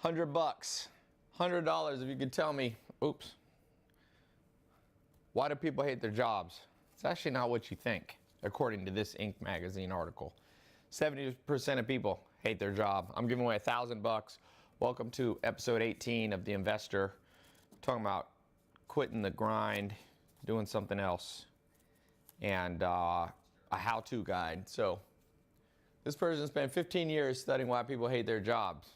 $100. $100 if you could tell me, oops. Why do people hate their jobs? It's actually not what you think, according to this Inc. magazine article. 70% of people hate their job. I'm giving away $1,000. Welcome to episode 18 of The Investor. Talking about quitting the grind, doing something else, and a how-to guide. So this person spent 15 years studying why people hate their jobs.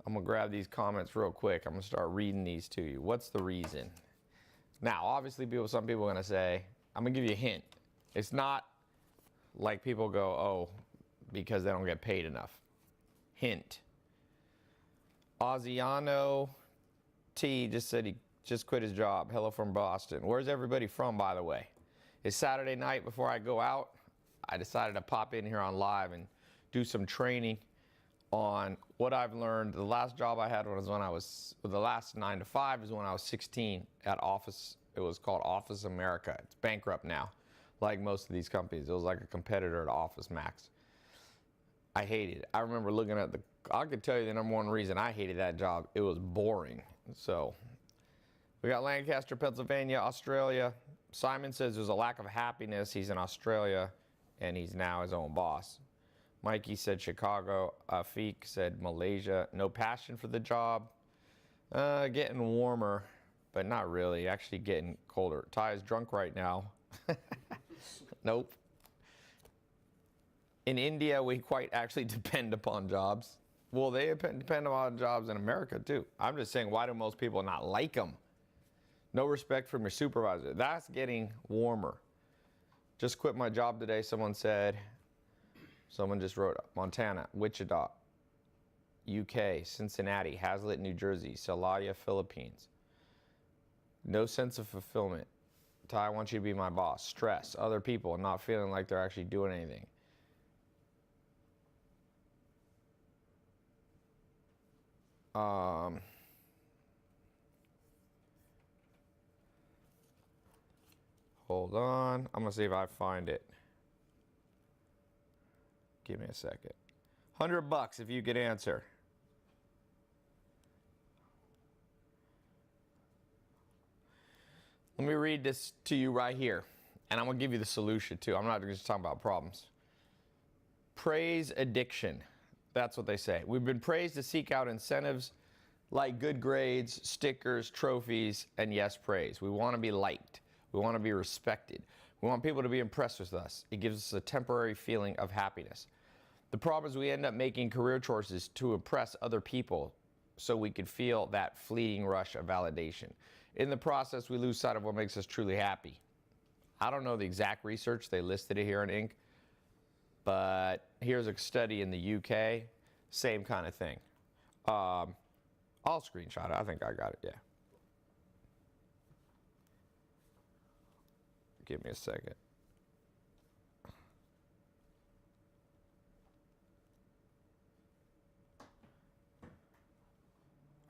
I'm going to grab these comments real quick. I'm going to start reading these to you. What's the reason? Now, obviously, some people are going to say, I'm going to give you a hint. It's not like people go, oh, because they don't get paid enough. Hint. Oziano T just said he just quit his job. Hello from Boston. Where's everybody from, by the way? It's Saturday night. Before I go out, I decided to pop in here on live and do some training on what I've learned. The last job I had was when I was, the last 9 to 5 is when I was 16 at Office. It was called Office America. It's bankrupt now, like most of these companies. It was like a competitor to Office Max. I hated it. I remember looking at I could tell you the number one reason I hated that job. It was boring. So we got Lancaster, Pennsylvania, Australia. Simon says there's a lack of happiness. He's in Australia and he's now his own boss. Mikey said Chicago. Afik said Malaysia. No passion for the job. Getting warmer, but not really. Actually getting colder. Ty is drunk right now. Nope. In India, we quite actually depend upon jobs. Well, they depend upon jobs in America too. I'm just saying, why do most people not like them? No respect from your supervisor. That's getting warmer. Just quit my job today, someone said. Someone just wrote Montana, Wichita, UK, Cincinnati, Hazlitt, New Jersey, Celaya, Philippines. No sense of fulfillment. Ty, I want you to be my boss. Stress, other people not feeling like they're actually doing anything. Hold on. I'm going to see if I find it. Give me a second. $100 if you could answer. Let me read this to you right here. And I'm going to give you the solution too. I'm not just talking about problems. Praise addiction. That's what they say. We've been praised to seek out incentives like good grades, stickers, trophies, and yes, praise. We want to be liked. We want to be respected. We want people to be impressed with us. It gives us a temporary feeling of happiness. The problem is we end up making career choices to impress other people so we could feel that fleeting rush of validation. In the process, we lose sight of what makes us truly happy. I don't know the exact research. They listed it here in Inc. But here's a study in the UK. Same kind of thing. I'll screenshot it. I think I got it, yeah. Give me a second.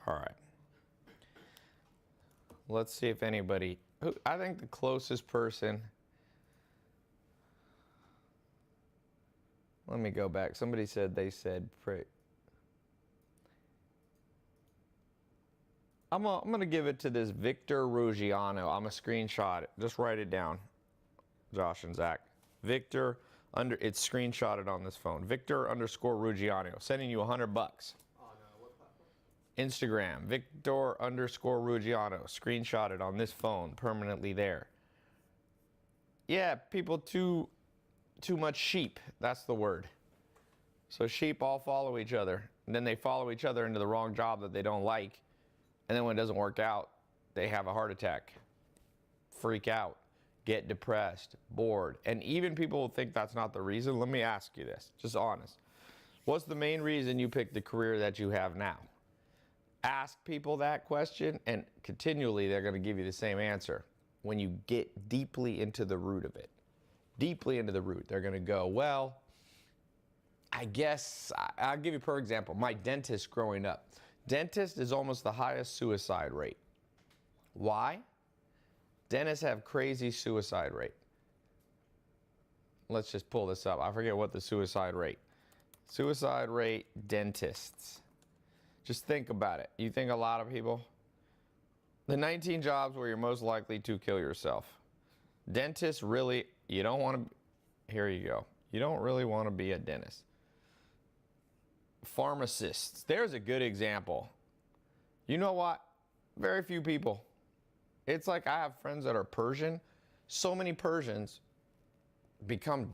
All right. Let's see if anybody, I think the closest person, let me go back. Somebody said they said pray. I'm going to give it to this Victor Ruggiano. I'm going to screenshot it. Just write it down, Josh and Zach. Victor, it's screenshotted on this phone. Victor _ Ruggiano. Sending you $100. On what platform? Instagram, Victor _ Ruggiano. Screenshotted on this phone, permanently there. Yeah, people too much sheep. That's the word. So sheep all follow each other. And then they follow each other into the wrong job that they don't like. And then when it doesn't work out, they have a heart attack, freak out, get depressed, bored. And even people will think that's not the reason. Let me ask you this, just honest. What's the main reason you picked the career that you have now? Ask people that question and continually they're going to give you the same answer. When you get deeply into the root of it, deeply into the root, they're going to go, well, I guess, I'll give you a perfect example. My dentist growing up. Dentist is almost the highest suicide rate. Why? Dentists have crazy suicide rate. Let's just pull this up. I forget what the suicide rate. Suicide rate, dentists. Just think about it. You think a lot of people? The 19 jobs where you're most likely to kill yourself. Dentist, really, you don't want to, here you go. You don't really want to be a dentist. Pharmacists, there's a good example. You know what? Very few people. It's like I have friends that are Persian. So many Persians become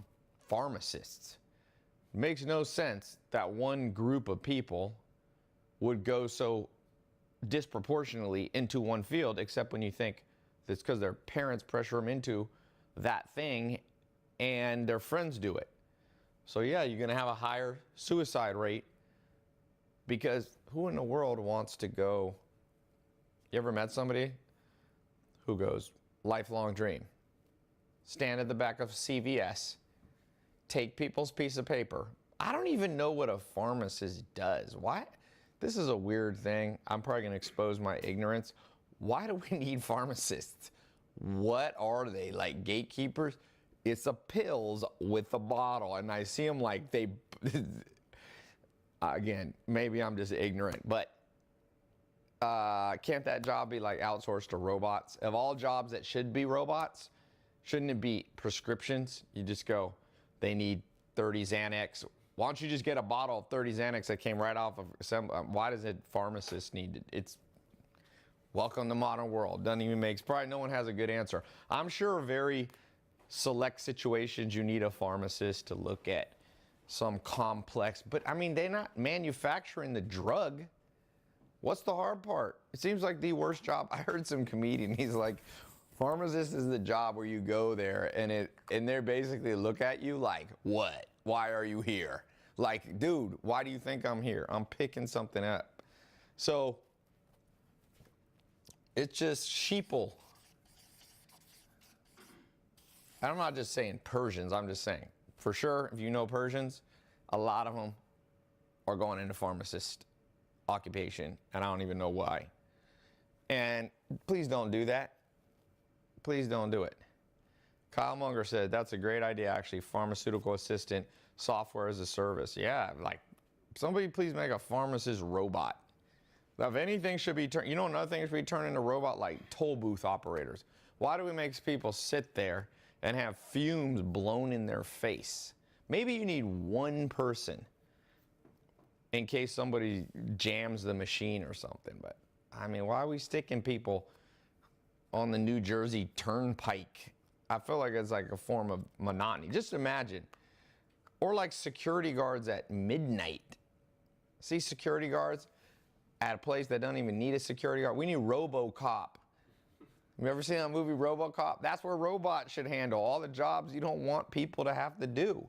pharmacists. Makes no sense that one group of people would go so disproportionately into one field, except when you think it's because their parents pressure them into that thing and their friends do it. So yeah, you're going to have a higher suicide rate because who in the world wants to go? You ever met somebody who goes, lifelong dream, stand at the back of CVS, take people's piece of paper. I don't even know what a pharmacist does. Why? This is a weird thing. I'm probably going to expose my ignorance. Why do we need pharmacists? What are they, like gatekeepers? It's the pills with the bottle, and I see them like they, again, maybe I'm just ignorant, but can't that job be like outsourced to robots? Of all jobs that should be robots, shouldn't it be prescriptions? You just go, they need 30 Xanax. Why don't you just get a bottle of 30 Xanax that came right off of some, why does a pharmacist need it? It's welcome to modern world. Doesn't even make, probably no one has a good answer. I'm sure very select situations you need a pharmacist to look at some complex, but I mean, they're not manufacturing the drug. What's the hard part? It seems like the worst job. I heard some comedian, he's like, pharmacist is the job where you go there and they basically look at you like, what? Why are you here? Like, dude, why do you think I'm here? I'm picking something up. So it's just sheeple. I'm not just saying Persians, I'm just saying, for sure, if you know Persians, a lot of them are going into pharmacist occupation, and I don't even know why. And please don't do that. Please don't do it. Kyle Munger said, that's a great idea, actually, pharmaceutical assistant, software as a service. Yeah, like, somebody please make a pharmacist robot. Now, if anything should be turned, you know, another thing should be turned into robot, like toll booth operators. Why do we make people sit there and have fumes blown in their face? Maybe you need one person in case somebody jams the machine or something. But, I mean, why are we sticking people on the New Jersey Turnpike? I feel like it's like a form of monotony. Just imagine. Or like security guards at midnight. See security guards at a place that don't even need a security guard? We need RoboCop. You ever seen that movie RoboCop? That's where robots should handle all the jobs you don't want people to have to do.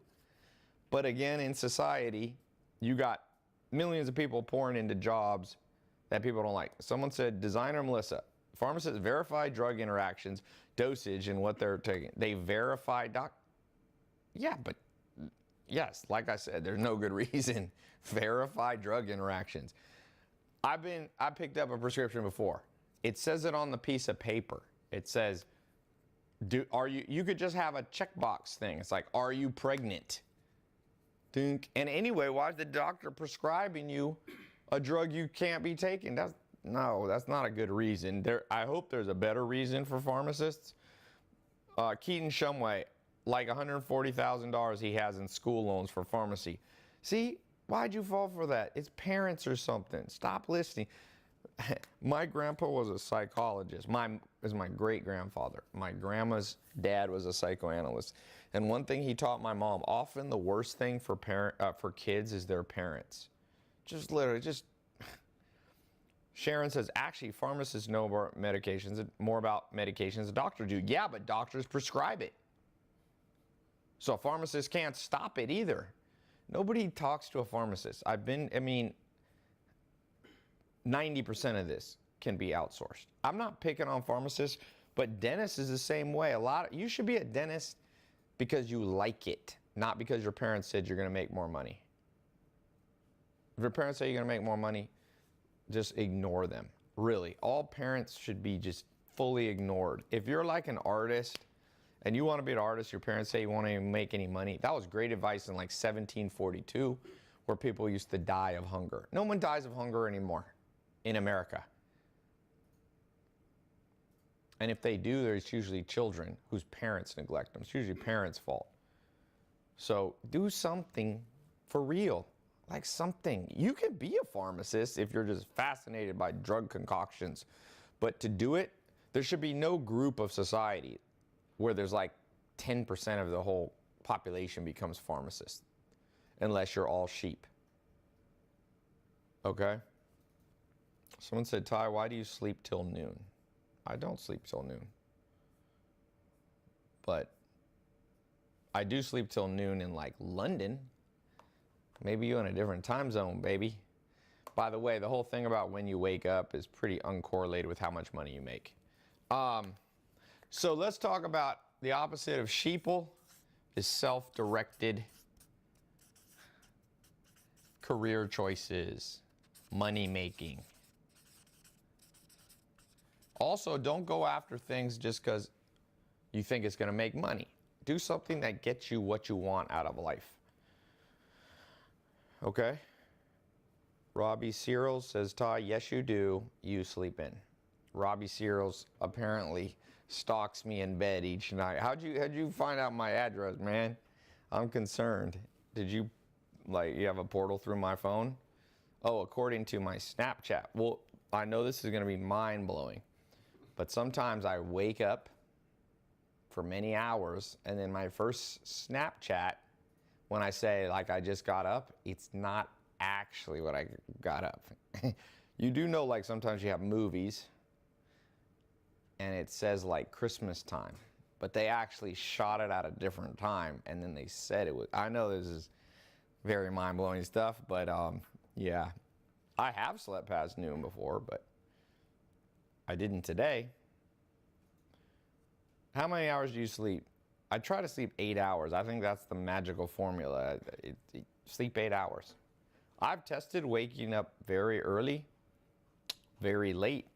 But again, in society, you got millions of people pouring into jobs that people don't like. Someone said, designer Melissa, pharmacists verify drug interactions, dosage, and what they're taking. They verify Yeah, but yes, like I said, there's no good reason. Verify drug interactions. I picked up a prescription before. It says it on the piece of paper. It says, you could just have a checkbox thing. It's like, are you pregnant? Dink. And anyway, why is the doctor prescribing you a drug you can't be taking? That's not a good reason. I hope there's a better reason for pharmacists. Keaton Shumway, like $140,000 he has in school loans for pharmacy. See, why'd you fall for that? It's parents or something. Stop listening. My grandpa was a psychologist. Is my great-grandfather. My grandma's dad was a psychoanalyst. And one thing he taught my mom, often the worst thing for kids is their parents. Just literally, Sharon says, actually, pharmacists know about medications, more about medications than doctors do. Yeah, but doctors prescribe it. So a pharmacist can't stop it either. Nobody talks to a pharmacist. 90% of this can be outsourced. I'm not picking on pharmacists, but dentists is the same way. You should be a dentist because you like it, not because your parents said you're going to make more money. If your parents say you're going to make more money, just ignore them. Really, all parents should be just fully ignored. If you're like an artist and you want to be an artist, your parents say you won't even make any money. That was great advice in like 1742 where people used to die of hunger. No one dies of hunger anymore in America. And if they do, there's usually children whose parents neglect them. It's usually parents' fault. So do something for real, like something. You can be a pharmacist if you're just fascinated by drug concoctions. But to do it, there should be no group of society where there's like 10% of the whole population becomes pharmacists, unless you're all sheep. Okay? Someone said, Ty, why do you sleep till noon? I don't sleep till noon. But I do sleep till noon in like London. Maybe you in a different time zone, baby. By the way, the whole thing about when you wake up is pretty uncorrelated with how much money you make. So let's talk about the opposite of sheeple is self-directed career choices, money making. Also, don't go after things just because you think it's going to make money. Do something that gets you what you want out of life. Okay? Robbie Searles says, Ty, yes you do. You sleep in. Robbie Searles apparently stalks me in bed each night. How'd you find out my address, man? I'm concerned. Did you, you have a portal through my phone? Oh, according to my Snapchat. Well, I know this is going to be mind-blowing, but sometimes I wake up for many hours, and then my first Snapchat, when I say, I just got up, it's not actually what I got up. You do know, sometimes you have movies, and it says, Christmas time, but they actually shot it at a different time, and then they said it was. I know this is very mind-blowing stuff, but, yeah. I have slept past noon before, but I didn't today. How many hours do you sleep? I try to sleep 8 hours. I think that's the magical formula. Sleep 8 hours. I've tested waking up very early, very late,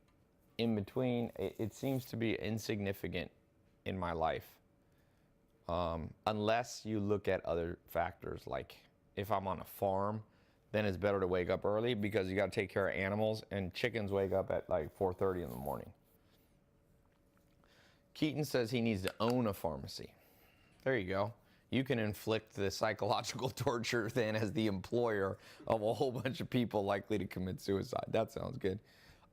in between. It seems to be insignificant in my life. Unless you look at other factors, like if I'm on a farm, then it's better to wake up early because you got to take care of animals, and chickens wake up at 4:30 in the morning. Keaton says he needs to own a pharmacy. There you go. You can inflict the psychological torture then as the employer of a whole bunch of people likely to commit suicide. That sounds good.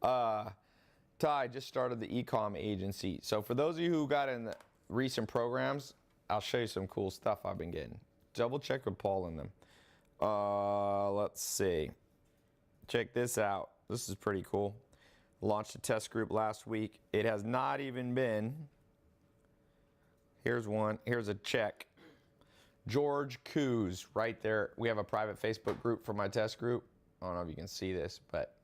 Ty just started the e-com agency. So for those of you who got in the recent programs, I'll show you some cool stuff I've been getting. Double check with Paul in them. Let's see. Check this out. This is pretty cool. Launched a test group last week. It has not even been. Here's one. Here's a check. George Coos, right there. We have a private Facebook group for my test group. I don't know if you can see this, but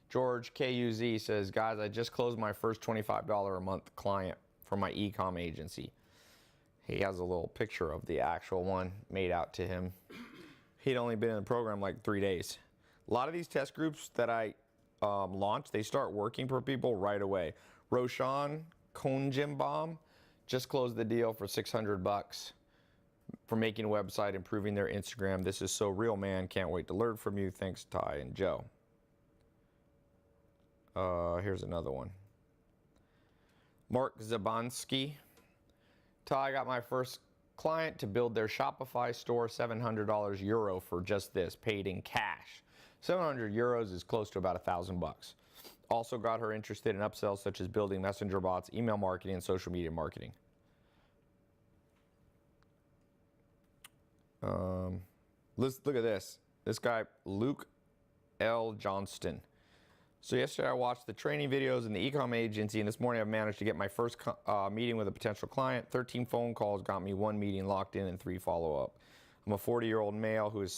George KUZ says, guys, I just closed my first $25 a month client for my e-com agency. He has a little picture of the actual one made out to him. He'd only been in the program 3 days. A lot of these test groups that I launched, they start working for people right away. Roshan Konjimbaum just closed the deal for $600 for making a website, improving their Instagram. This is so real, man. Can't wait to learn from you. Thanks, Ty and Joe. Here's another one. Mark Zabansky. Ty, I got my first client to build their Shopify store, €700 for just this, paid in cash. 700 euros is close to about $1,000. Also got her interested in upsells such as building messenger bots, email marketing, and social media marketing. Let's look at this. This guy, Luke L. Johnston. So yesterday I watched the training videos in the e-com agency, and this morning I've managed to get my first meeting with a potential client. 13 phone calls got me 1 meeting locked in and 3 follow-up. I'm a 40-year-old male who is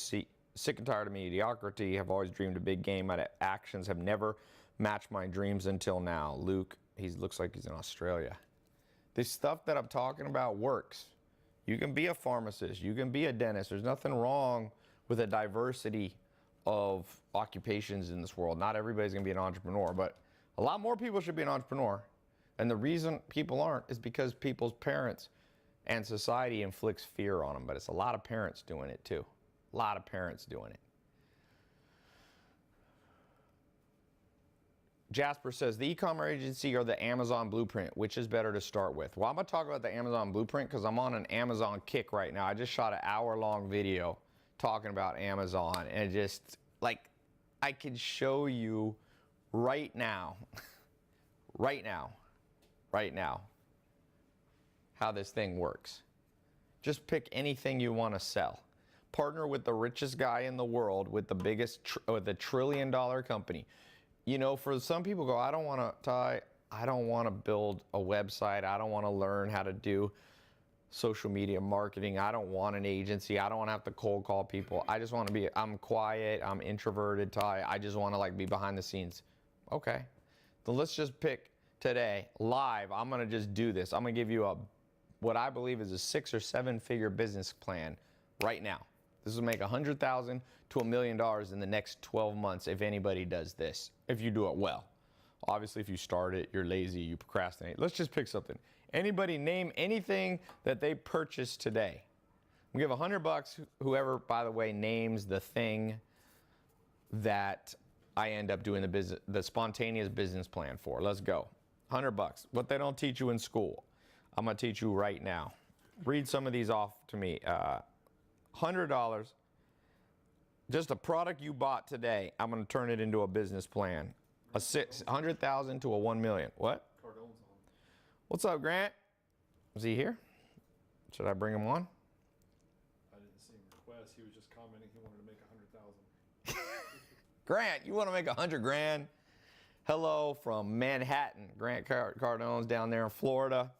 sick and tired of mediocrity. Have always dreamed a big game. My actions have never matched my dreams until now. Luke, he looks like he's in Australia. This stuff that I'm talking about works. You can be a pharmacist. You can be a dentist. There's nothing wrong with a diversity of occupations in this world. Not everybody's going to be an entrepreneur, but a lot more people should be an entrepreneur. And the reason people aren't is because people's parents and society inflicts fear on them. But it's a lot of parents doing it too. A lot of parents doing it. Jasper says, the e-commerce agency or the Amazon blueprint, which is better to start with? Well, I'm going to talk about the Amazon blueprint because I'm on an Amazon kick right now. I just shot an hour-long video talking about Amazon, and just like I could show you right now, right now, how this thing works. Just pick anything you want to sell. Partner with the richest guy in the world with the biggest, with a $1 trillion company. You know, for some people go, I don't want to, Ty, I don't want to build a website. I don't want to learn how to do social media marketing. I don't want an agency. I don't want to have to cold call people. I just want to be, I'm quiet. I'm introverted, Ty. I just want to like be behind the scenes. Okay. So let's just pick today, live. I'm going to just do this. I'm going to give you what I believe is a 6 or 7 figure business plan right now. This will make $100,000 to $1 million in the next 12 months if anybody does this, if you do it well. Obviously, if you start it, you're lazy, you procrastinate. Let's just pick something. Anybody name anything that they purchased today. We give $100, whoever, by the way, names the thing that I end up doing the spontaneous business plan for. Let's go. $100. What they don't teach you in school, I'm going to teach you right now. Read some of these off to me. $100, just a product you bought today, I'm going to turn it into a business plan. A $100,000 to a $1 million. What? Cardone's on. What's up, Grant? Is he here? Should I bring him on? I didn't see him request. He was just commenting he wanted to make 100,000. Grant, you want to make 100 grand? Hello from Manhattan. Grant Cardone's down there in Florida.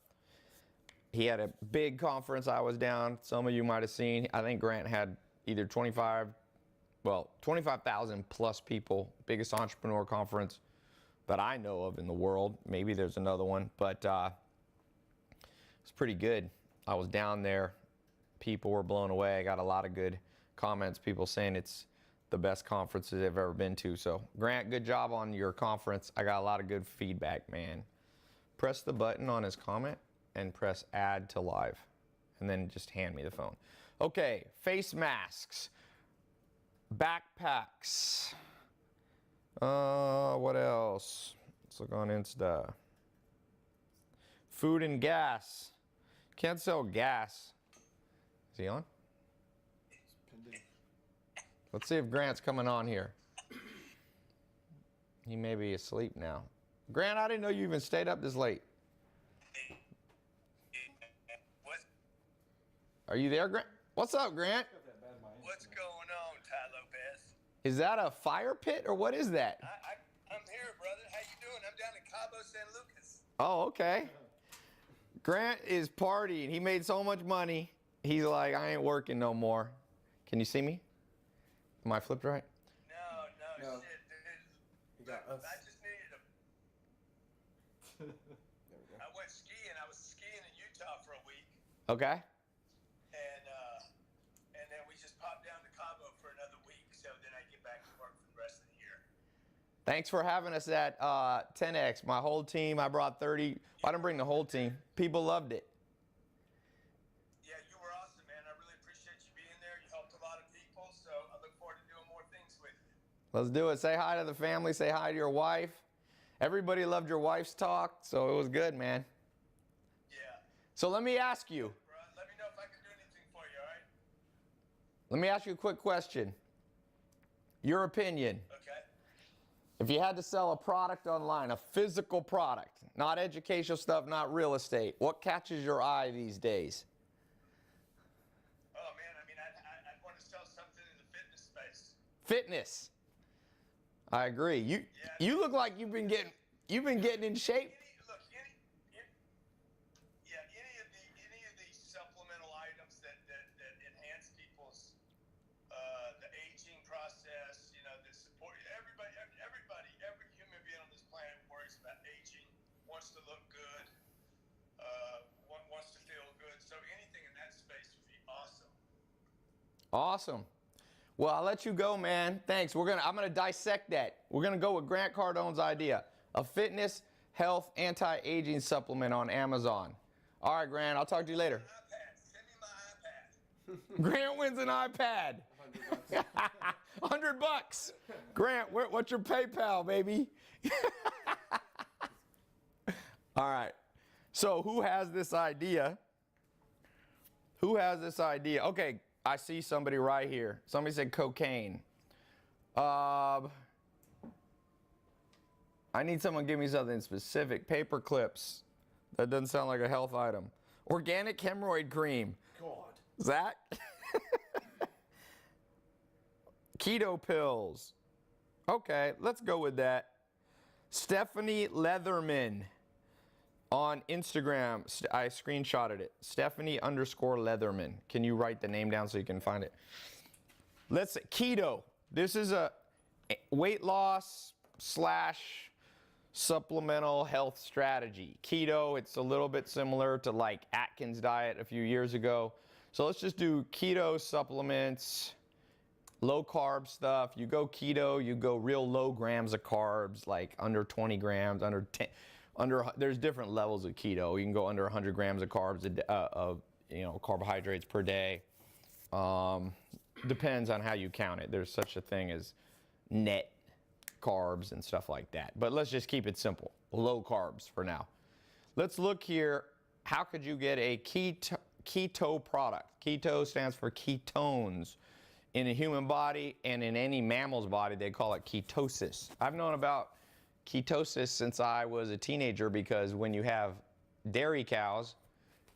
He had a big conference. I was down. Some of you might have seen. I think Grant had either 25,000 plus people. Biggest entrepreneur conference that I know of in the world. Maybe there's another one, but it's pretty good. I was down there. People were blown away. I got a lot of good comments. People saying it's the best conference they've ever been to. So Grant, good job on your conference. I got a lot of good feedback, man. Press the button on his comment and press add to live, and then just hand me the phone. Okay, face masks, backpacks, what else? Let's look on Insta. Food and gas. Can't sell gas. Is he on? It's pending. Let's see if Grant's coming on here. He may be asleep now. Grant, I didn't know you even stayed up this late. Are you there, Grant? What's up, Grant? What's going on, Ty Lopez? Is that a fire pit or what is that? I'm here, brother. How you doing? I'm down in Cabo San Lucas. Oh, okay. Grant is partying. He made so much money. He's like, I ain't working no more. Can you see me? Am I flipped right? No, No. shit, dude. You got us. I just needed There we go. I went skiing. I was skiing in Utah for a week, Okay. and then we just popped down to Cabo for another week, so then I get back to work for the rest of the year. Thanks for having us at 10X. My whole team, I brought 30. I didn't bring the whole team. People loved it. Yeah, you were awesome, man. I really appreciate you being there. You helped a lot of people, so I look forward to doing more things with you. Let's do it. Say hi to the family. Say hi to your wife. Everybody loved your wife's talk, so it was good, man. Yeah. So let me ask you. Bro, let me know if I can do anything for you, all right? Let me ask you a quick question. Your opinion. Okay. If you had to sell a product online, a physical product, not educational stuff, not real estate, what catches your eye these days? Oh, man, I mean, I'd want to sell something in the fitness space. Fitness. I agree. You look like you've been getting in shape. Any of these supplemental items that enhance people's the aging process, you know, that support every human being on this planet worries about aging, wants to look good, wants to feel good. So anything in that space would be awesome. Awesome. Well, I'll let you go, man. Thanks. I'm gonna dissect that. We're gonna go with Grant Cardone's idea: a fitness, health, anti-aging supplement on Amazon. All right, Grant. I'll talk to you later. iPad. Send me my iPad. Grant wins an iPad. $100. Grant, what's your PayPal, baby? All right. So who has this idea? Who has this idea? Okay, I see somebody right here. Somebody said cocaine. I need someone to give me something specific. Paper clips. That doesn't sound like a health item. Organic hemorrhoid cream. God. Zach? Keto pills. Okay, let's go with that. Stephanie Leatherman on Instagram. I screenshotted it. Stephanie_Leatherman. Can you write the name down so you can find it? Let's say keto. This is a weight loss / supplemental health strategy. Keto, it's a little bit similar to like Atkins diet a few years ago. So let's just do keto supplements, low carb stuff. You go keto, you go real low grams of carbs, like under 20 grams, under 10, there's different levels of keto. You can go under 100 grams of carbs, carbohydrates per day. Depends on how you count it. There's such a thing as net carbs and stuff like that. But let's just keep it simple. Low carbs for now. Let's look here. How could you get a keto product? Keto stands for ketones. In a human body and in any mammal's body, they call it ketosis. I've known about ketosis since I was a teenager because when you have dairy cows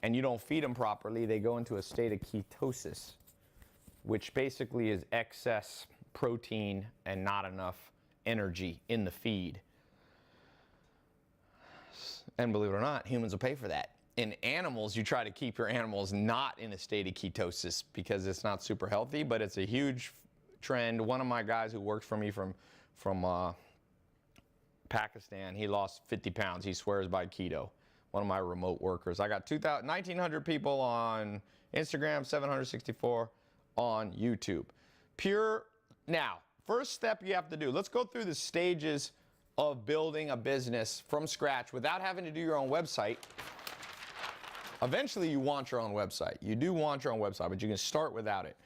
and you don't feed them properly, they go into a state of ketosis, which basically is excess protein and not enough energy in the feed. And believe it or not, humans will pay for that. In animals, you try to keep your animals not in a state of ketosis because it's not super healthy, but it's a huge trend. One of my guys who works for me from Pakistan, he lost 50 pounds. He swears by keto. One of my remote workers. I got 1,900 people on Instagram, 764 on YouTube. Now, first step you have to do, let's go through the stages of building a business from scratch without having to do your own website. Eventually you want your own website. You do want your own website, but you can start without it.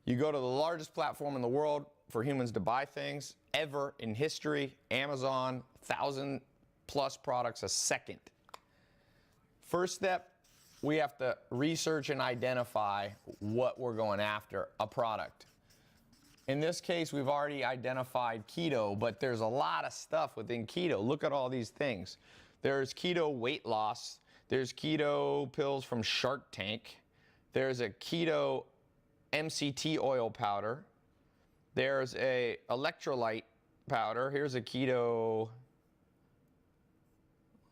You go to the largest platform in the world for humans to buy things ever in history, Amazon, 1,000+ products a second. First step, we have to research and identify what we're going after, a product. In this case, we've already identified keto, but there's a lot of stuff within keto. Look at all these things. There's keto weight loss. There's keto pills from Shark Tank. There's a keto MCT oil powder. There's a electrolyte powder. Here's a keto.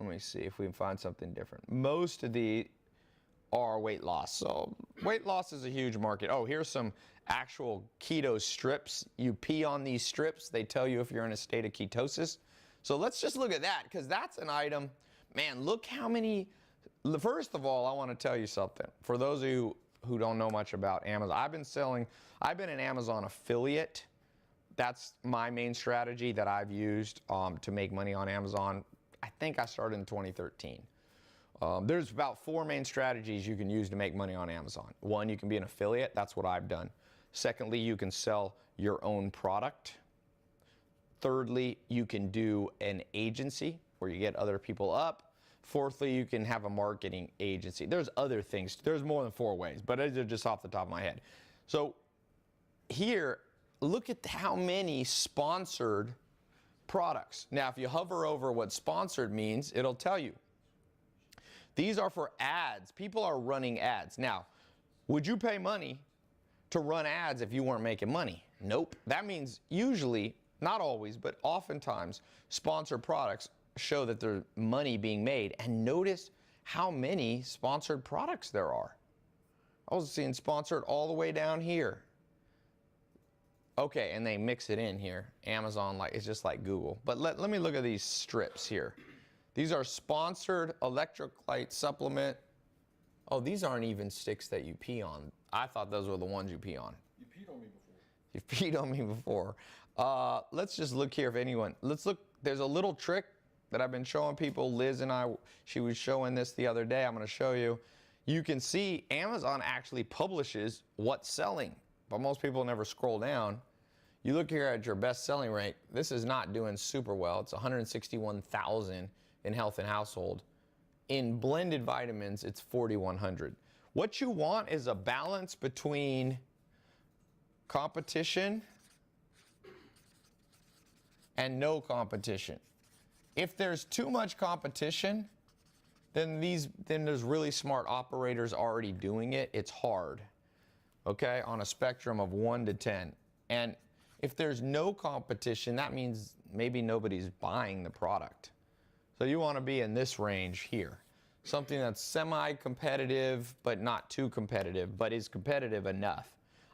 Let me see if we can find something different. Most of the are weight loss. So weight loss is a huge market. Oh, here's some actual keto strips. You pee on these strips. They tell you if you're in a state of ketosis. So let's just look at that because that's an item. Man, look how many. First of all, I want to tell you something. For those of you who don't know much about Amazon, I've been an Amazon affiliate. That's my main strategy that I've used to make money on Amazon. I think I started in 2013. There's about 4 main strategies you can use to make money on Amazon. One, you can be an affiliate. That's what I've done. Secondly, you can sell your own product. Thirdly, you can do an agency where you get other people up. Fourthly, you can have a marketing agency. There's other things. There's more than 4 ways, but those are just off the top of my head. So here, look at how many sponsored products. Now, if you hover over what sponsored means, it'll tell you. These are for ads. People are running ads. Now, would you pay money to run ads if you weren't making money? Nope. That means usually, not always, but oftentimes, sponsored products show that there's money being made. And notice how many sponsored products there are. I was seeing sponsored all the way down here. Okay, and they mix it in here. Amazon, it's just like Google. But let me look at these strips here. These are sponsored electrolyte supplement. Oh, these aren't even sticks that you pee on. I thought those were the ones you pee on. You peed on me before. You've peed on me before. Let's just look here if anyone. Let's look. There's a little trick that I've been showing people. Liz and I, she was showing this the other day. I'm going to show you. You can see Amazon actually publishes what's selling but most people never scroll down. You look here at your best selling rate, this is not doing super well. It's 161,000 in health and household. In blended vitamins, it's 4,100. What you want is a balance between competition and no competition. If there's too much competition, then there's really smart operators already doing it. It's hard, okay, on a spectrum of 1 to 10. And if there's no competition, that means maybe nobody's buying the product. So you want to be in this range here. Something that's semi-competitive, but not too competitive, but is competitive enough.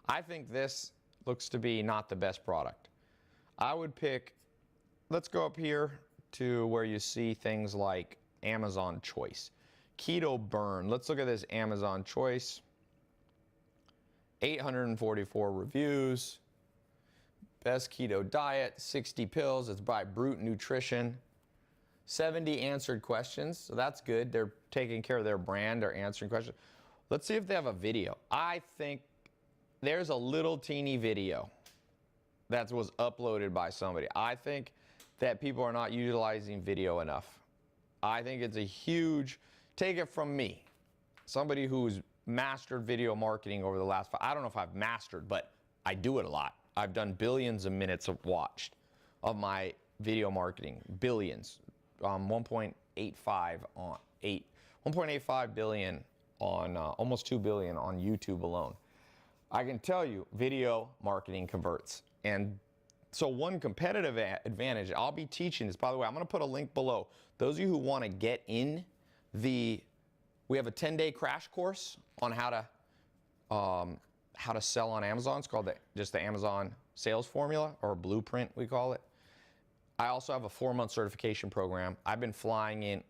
I think this looks to be not the best product. I would pick, let's go up here to where you see things like Amazon Choice. Keto Burn. Let's look at this Amazon Choice. 844 reviews. Best keto diet, 60 pills. It's by Brute Nutrition. 70 answered questions, so that's good. They're taking care of their brand. They're answering questions. Let's see if they have a video. I think there's a little teeny video that was uploaded by somebody. I think that people are not utilizing video enough. I think it's a huge, take it from me, somebody who's mastered video marketing over the last I don't know if I've mastered, but I do it a lot. I've done billions of minutes of watched of my video marketing, billions. 1.85 billion on almost 2 billion on YouTube alone. I can tell you video marketing converts. And so one competitive advantage, I'll be teaching this, by the way, I'm going to put a link below. Those of you who want to get in we have a 10-day crash course on how to sell on Amazon. It's called just the Amazon sales formula, or blueprint we call it. I also have a 4-month certification program. I've been flying in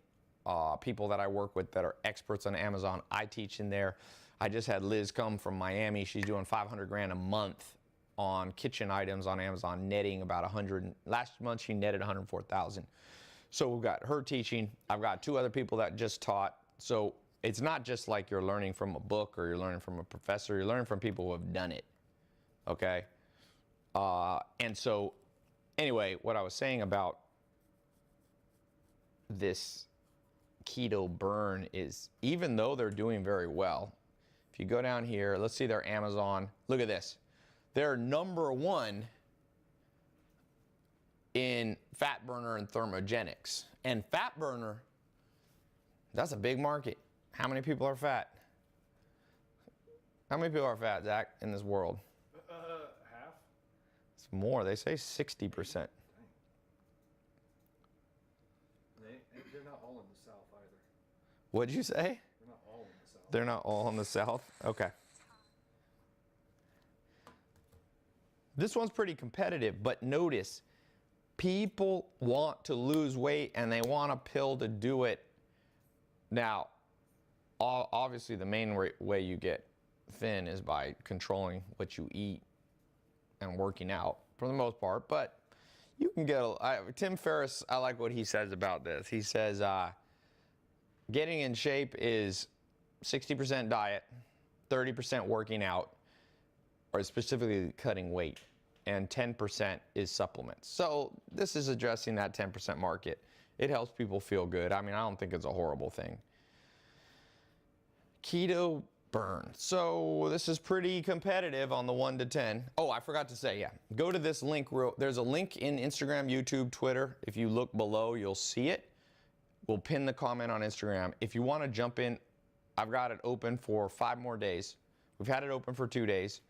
people that I work with that are experts on Amazon. I teach in there. I just had Liz come from Miami. She's doing 500 grand a month on kitchen items on Amazon, netting about 100. Last month she netted 104,000. So we've got her teaching. I've got 2 other people that just taught. So it's not just like you're learning from a book or you're learning from a professor. You're learning from people who have done it. Okay. And so anyway, what I was saying about this Keto Burn is, even though they're doing very well, if you go down here, let's see their Amazon. Look at this. They're #1 in fat burner and thermogenics. And fat burner, that's a big market. How many people are fat? How many people are fat, Zach, in this world? Half? It's more. They say 60%. They're not all in the South either. What'd you say? They're not all in the South. They're not all in the South? Okay. This one's pretty competitive, but notice, people want to lose weight and they want a pill to do it. Now, obviously the main way you get thin is by controlling what you eat and working out for the most part, but you can get Tim Ferriss, I like what he says about this. He says getting in shape is 60% diet, 30% working out, or specifically cutting weight, and 10% is supplements. So this is addressing that 10% market. It helps people feel good. I mean, I don't think it's a horrible thing. Keto Burn. So this is pretty competitive on the 1 to 10. Oh, I forgot to say, yeah. Go to this link. There's a link in Instagram, YouTube, Twitter. If you look below, you'll see it. We'll pin the comment on Instagram. If you want to jump in, I've got it open for 5 more days. We've had it open for 2 days.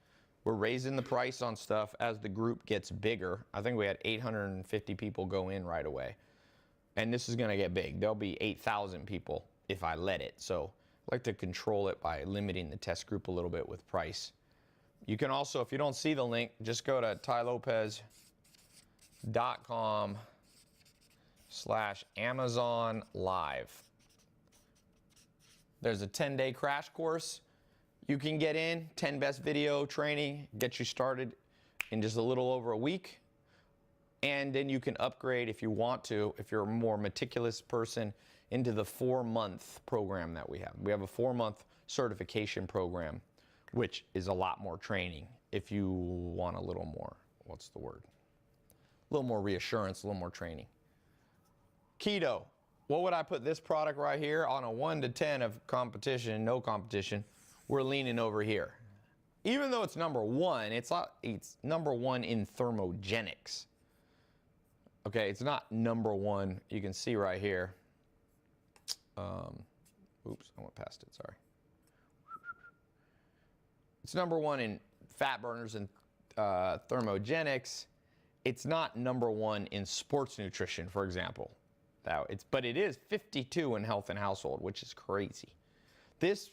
We're raising the price on stuff as the group gets bigger. I think we had 850 people go in right away. And this is going to get big. There'll be 8,000 people if I let it. So I like to control it by limiting the test group a little bit with price. You can also, if you don't see the link, just go to tylopez.com/Amazon Live. There's a 10-day crash course. You can get in, 10 best video training, get you started in just a little over a week. And then you can upgrade if you want to, if you're a more meticulous person, into the 4-month program that we have. We have a 4-month certification program which is a lot more training if you want a little more, what's the word? A little more reassurance, a little more training. Keto. What would I put this product right here on a 1 to 10 of competition, no competition? We're leaning over here. Even though it's number one, it's number one in thermogenics. Okay, it's not number one. You can see right here. Oops, I went past it, sorry. It's number one in fat burners and thermogenics. It's not number one in sports nutrition, for example. But it is 52 in health and household, which is crazy. This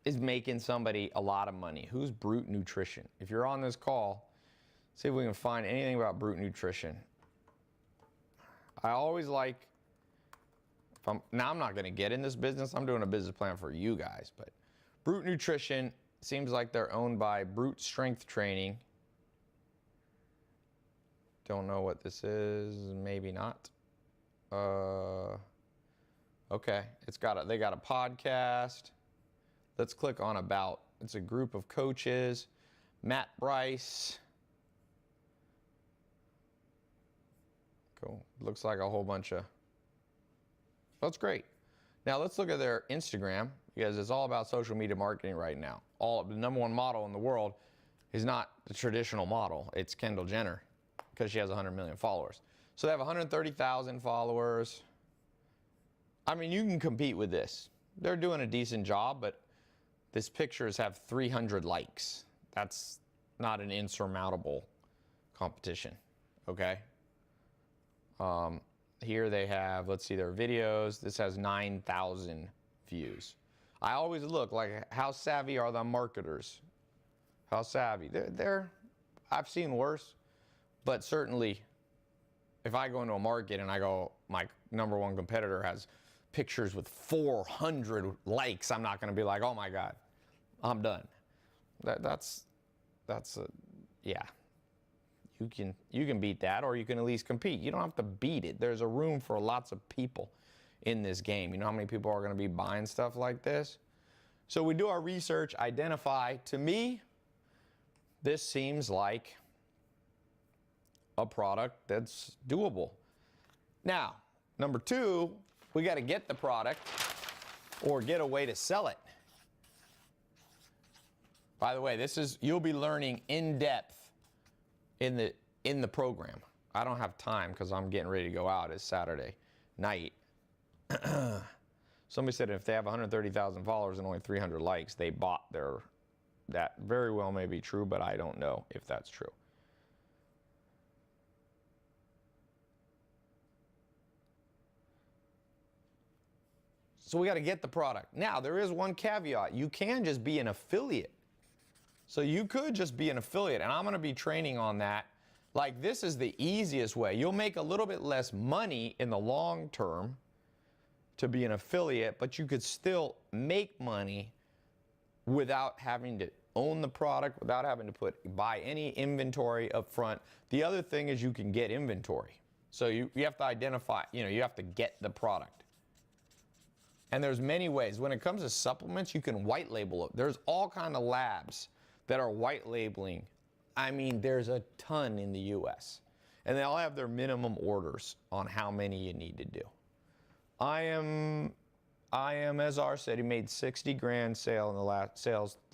is making somebody a lot of money. Who's Brute Nutrition? If you're on this call, see if we can find anything about Brute Nutrition. I always like, now I'm not going to get in this business. I'm doing a business plan for you guys. But Brute Nutrition seems like they're owned by Brute Strength Training. Don't know what this is. Maybe not. Okay, they got a podcast. Let's click on About. It's a group of coaches. Matt Bryce. Cool. Looks like a whole bunch of. That's great. Now let's look at their Instagram, because it's all about social media marketing right now. The number one model in the world is not the traditional model. It's Kendall Jenner, because she has 100 million followers. So they have 130,000 followers. I mean, you can compete with this. They're doing a decent job, but this pictures have 300 likes. That's not an insurmountable competition, okay? Here they have, let's see, their videos. This has 9,000 views. I always look like, how savvy are the marketers? How savvy? I've seen worse, but certainly if I go into a market and I go, my number one competitor has pictures with 400 likes, I'm not going to be like, oh my God, I'm done. Yeah. You can beat that, or you can at least compete. You don't have to beat it. There's a room for lots of people in this game. You know how many people are going to be buying stuff like this? So we do our research, identify. To me, this seems like a product that's doable. Now, number two, we got to get the product or get a way to sell it. By the way, you'll be learning in depth in the program. I don't have time because I'm getting ready to go out. It's Saturday night. Somebody said if they have 130,000 followers and only 300 likes, they bought that very well may be true, but I don't know if that's true. So we got to get the product. Now, there is one caveat. You can just be an affiliate. So you could just be an affiliate, and I'm going to be training on that. Like, this is the easiest way. You'll make a little bit less money in the long term to be an affiliate, but you could still make money without having to own the product, without having to buy any inventory up front. The other thing is you can get inventory. So you have to identify, you have to get the product. And there's many ways. When it comes to supplements, you can white label it. There's all kind of labs that are white labeling. I mean, there's a ton in the US. And they all have their minimum orders on how many you need to do. I am, as R said, he made 60 grand sale in the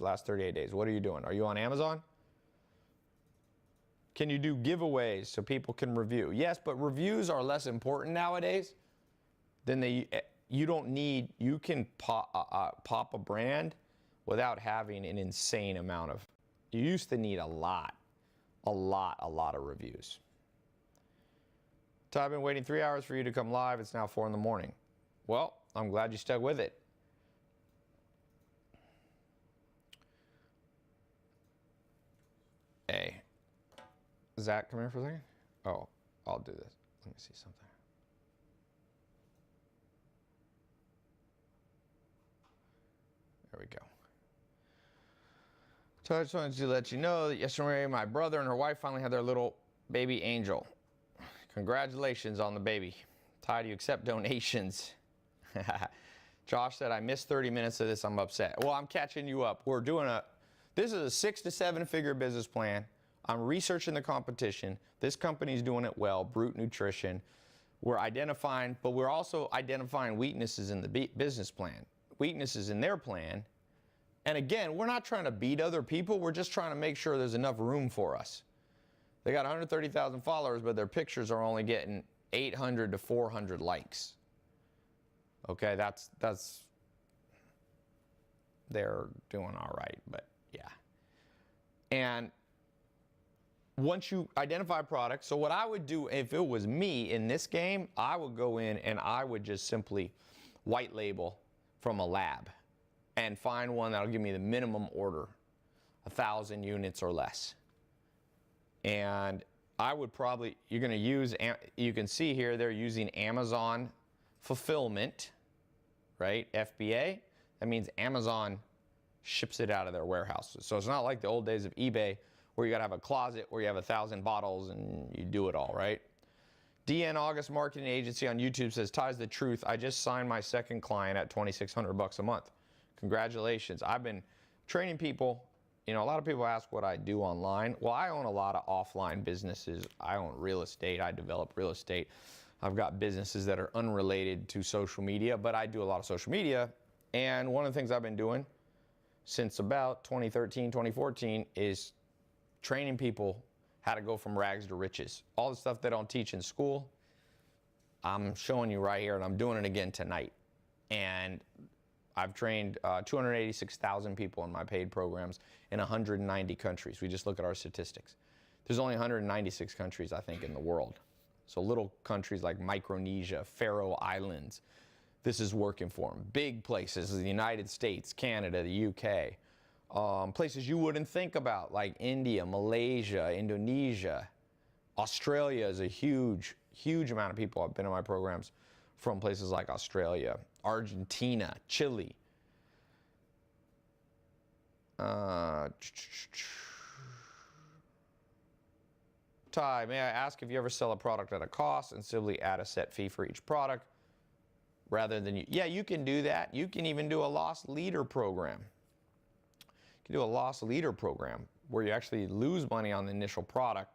last 38 days. What are you doing? Are you on Amazon? Can you do giveaways so people can review? Yes, but reviews are less important nowadays than you can pop a brand without having an insane amount of, you used to need a lot of reviews. So I've been waiting 3 hours for you to come live. It's now 4 in the morning. Well, I'm glad you stuck with it. Hey, Zach, come here for a second. Oh, I'll do this. Let me see something. There we go. So I just wanted to let you know that yesterday my brother and her wife finally had their little baby angel. Congratulations on the baby. Ty, do you accept donations? Josh said, I missed 30 minutes of this. I'm upset. Well, I'm catching you up. We're doing This is a 6 to 7 figure business plan. I'm researching the competition. This company's doing it well, Brute Nutrition. We're identifying, but we're also identifying weaknesses in the business plan, weaknesses in their plan. And again, we're not trying to beat other people. We're just trying to make sure there's enough room for us. They got 130,000 followers, but their pictures are only getting 800 to 400 likes. Okay, that's they're doing all right, but yeah. And once you identify products, so what I would do if it was me in this game, I would go in and I would just simply white label from a lab and find one that'll give me the minimum order, 1,000 units or less. And I would probably, you're going to use, you can see here they're using Amazon fulfillment, right? FBA. That means Amazon ships it out of their warehouses. So it's not like the old days of eBay where you got to have a closet where you have 1,000 bottles and you do it all, right? DN August Marketing Agency on YouTube says, Ty's the truth. I just signed my second client at $2,600 a month. Congratulations. I've been training people. You know, a lot of people ask what I do online. Well, I own a lot of offline businesses. I own real estate. I develop real estate. I've got businesses that are unrelated to social media, but I do a lot of social media. And one of the things I've been doing since about 2013, 2014 is training people how to go from rags to riches. All the stuff they don't teach in school, I'm showing you right here, and I'm doing it again tonight. And I've trained 286,000 people in my paid programs in 190 countries. We just look at our statistics. There's only 196 countries, I think, in the world. So little countries like Micronesia, Faroe Islands, this is working for them. Big places, the United States, Canada, the UK. Places you wouldn't think about, like India, Malaysia, Indonesia. Australia is a huge, huge amount of people have been in my programs from places like Australia, Argentina, Chile. Ty, may I ask if you ever sell a product at a cost and simply add a set fee for each product rather than you? Yeah, you can do that. You can even do a loss leader program. You can do a loss leader program where you actually lose money on the initial product.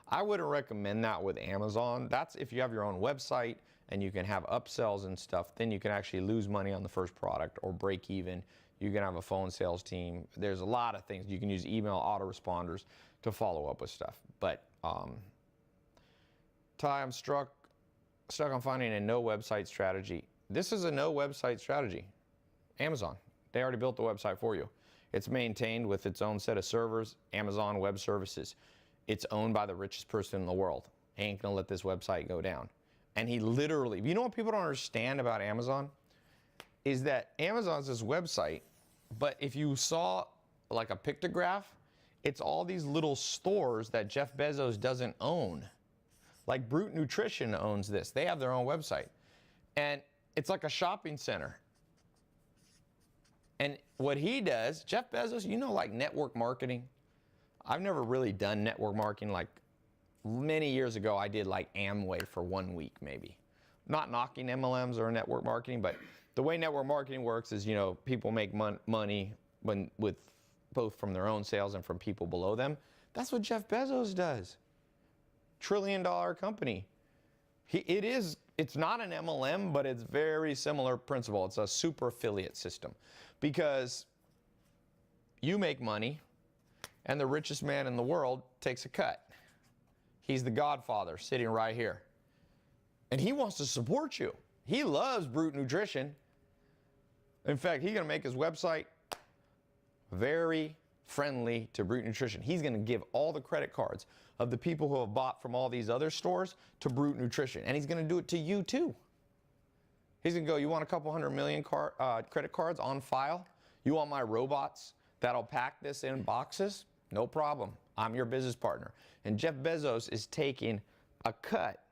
I wouldn't recommend that with Amazon. That's if you have your own website and you can have upsells and stuff, then you can actually lose money on the first product or break even. You can have a phone sales team. There's a lot of things. You can use email autoresponders to follow up with stuff. But Ty, I'm stuck on finding a no website strategy. This is a no website strategy. Amazon, they already built the website for you. It's maintained with its own set of servers, Amazon Web Services. It's owned by the richest person in the world. He ain't gonna let this website go down. And he literally, you know what people don't understand about Amazon? Is that Amazon's this website, but if you saw like a pictograph, it's all these little stores that Jeff Bezos doesn't own. Like Brute Nutrition owns this. They have their own website. And it's like a shopping center. And what he does, Jeff Bezos, you know, like network marketing. I've never really done network marketing. Like many years ago, I did like Amway for 1 week maybe. Not knocking MLMs or network marketing, but the way network marketing works is, you know, people make money with both from their own sales and from people below them. That's what Jeff Bezos does. $1 trillion company. It's not an MLM, but it's very similar principle. It's a super affiliate system because you make money and the richest man in the world takes a cut. He's the godfather sitting right here. And he wants to support you. He loves Brute Nutrition. In fact, he's going to make his website very friendly to Brute Nutrition. He's going to give all the credit cards of the people who have bought from all these other stores to Brute Nutrition. And he's going to do it to you too. He's going to go, you want a couple 100 million credit cards on file? You want my robots that'll pack this in boxes? No problem. I'm your business partner. And Jeff Bezos is taking a cut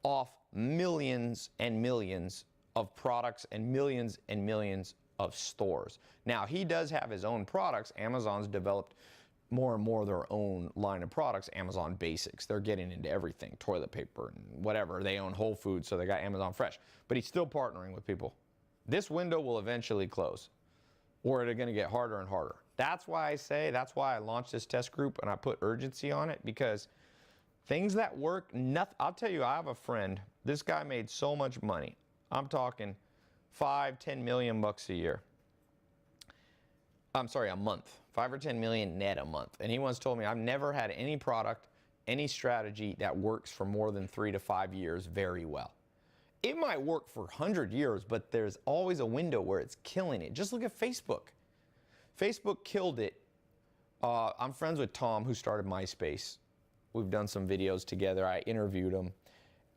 off millions and millions of products and millions of stores. Now, he does have his own products. Amazon's developed more and more their own line of products, Amazon Basics. They're getting into everything, toilet paper and whatever. They own Whole Foods, so they got Amazon Fresh. But he's still partnering with people. This window will eventually close, or it's going to get harder and harder. That's why I launched this test group and I put urgency on it, because things that work, nothing. I'll tell you, I have a friend, this guy made so much money. I'm talking 5-10 million bucks a year. I'm sorry, a month. 5 or 10 million net a month. And he once told me, I've never had any product, any strategy that works for more than 3 to 5 years very well. It might work for 100 years, but there's always a window where it's killing it. Just look at Facebook. Facebook killed it. I'm friends with Tom, who started MySpace. We've done some videos together. I interviewed him.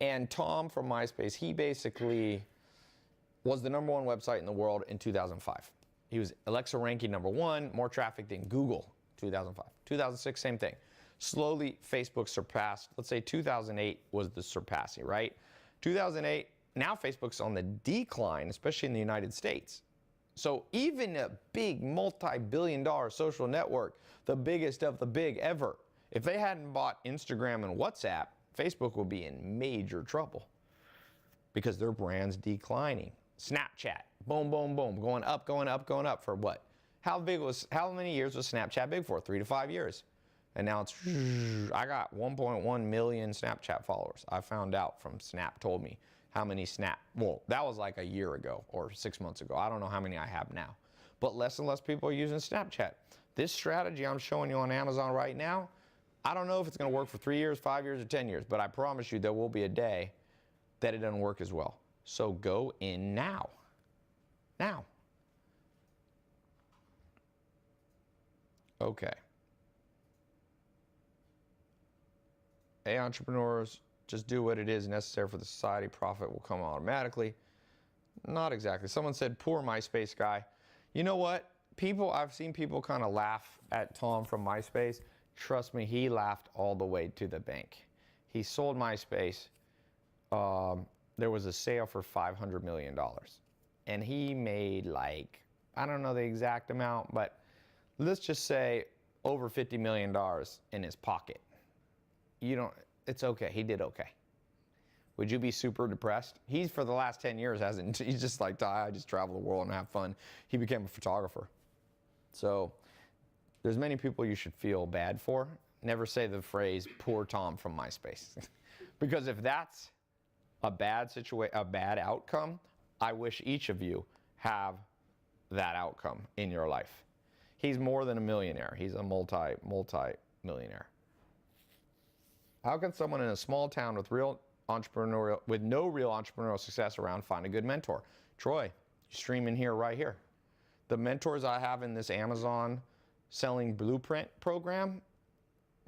And Tom from MySpace, he basically was the #1 website in the world in 2005. He was Alexa ranking #1, more traffic than Google, 2005. 2006, same thing. Slowly, Facebook surpassed, let's say 2008 was the surpassing, right? 2008, now Facebook's on the decline, especially in the United States. So even a big multi-billion-dollar social network, the biggest of the big ever, if they hadn't bought Instagram and WhatsApp, Facebook would be in major trouble because their brand's declining. Snapchat, boom, boom, boom, going up, going up, going up for what? How many years was Snapchat big for? 3 to 5 years. And now it's, I got 1.1 million Snapchat followers. I found out from Snap, told me how many well, that was like a year ago or 6 months ago. I don't know how many I have now. But less and less people are using Snapchat. This strategy I'm showing you on Amazon right now, I don't know if it's going to work for 3 years, 5 years, or 10 years, but I promise you there will be a day that it doesn't work as well. So go in now. Now. Okay. Hey, entrepreneurs, just do what it is necessary for the society. Profit will come automatically. Not exactly. Someone said, poor MySpace guy. You know what? I've seen people kind of laugh at Tom from MySpace. Trust me, he laughed all the way to the bank. He sold MySpace. There was a sale for $500 million. And he made like, I don't know the exact amount, but let's just say over $50 million in his pocket. It's okay. He did okay. Would you be super depressed? He's for the last 10 years hasn't. He's just like, I just travel the world and have fun. He became a photographer. So there's many people you should feel bad for. Never say the phrase, poor Tom from MySpace. Because if that's a bad outcome, I wish each of you have that outcome in your life. He's more than a millionaire. He's a multi-millionaire. How can someone in a small town with no real entrepreneurial success around find a good mentor? Troy, you stream in here right here. The mentors I have in this Amazon selling blueprint program,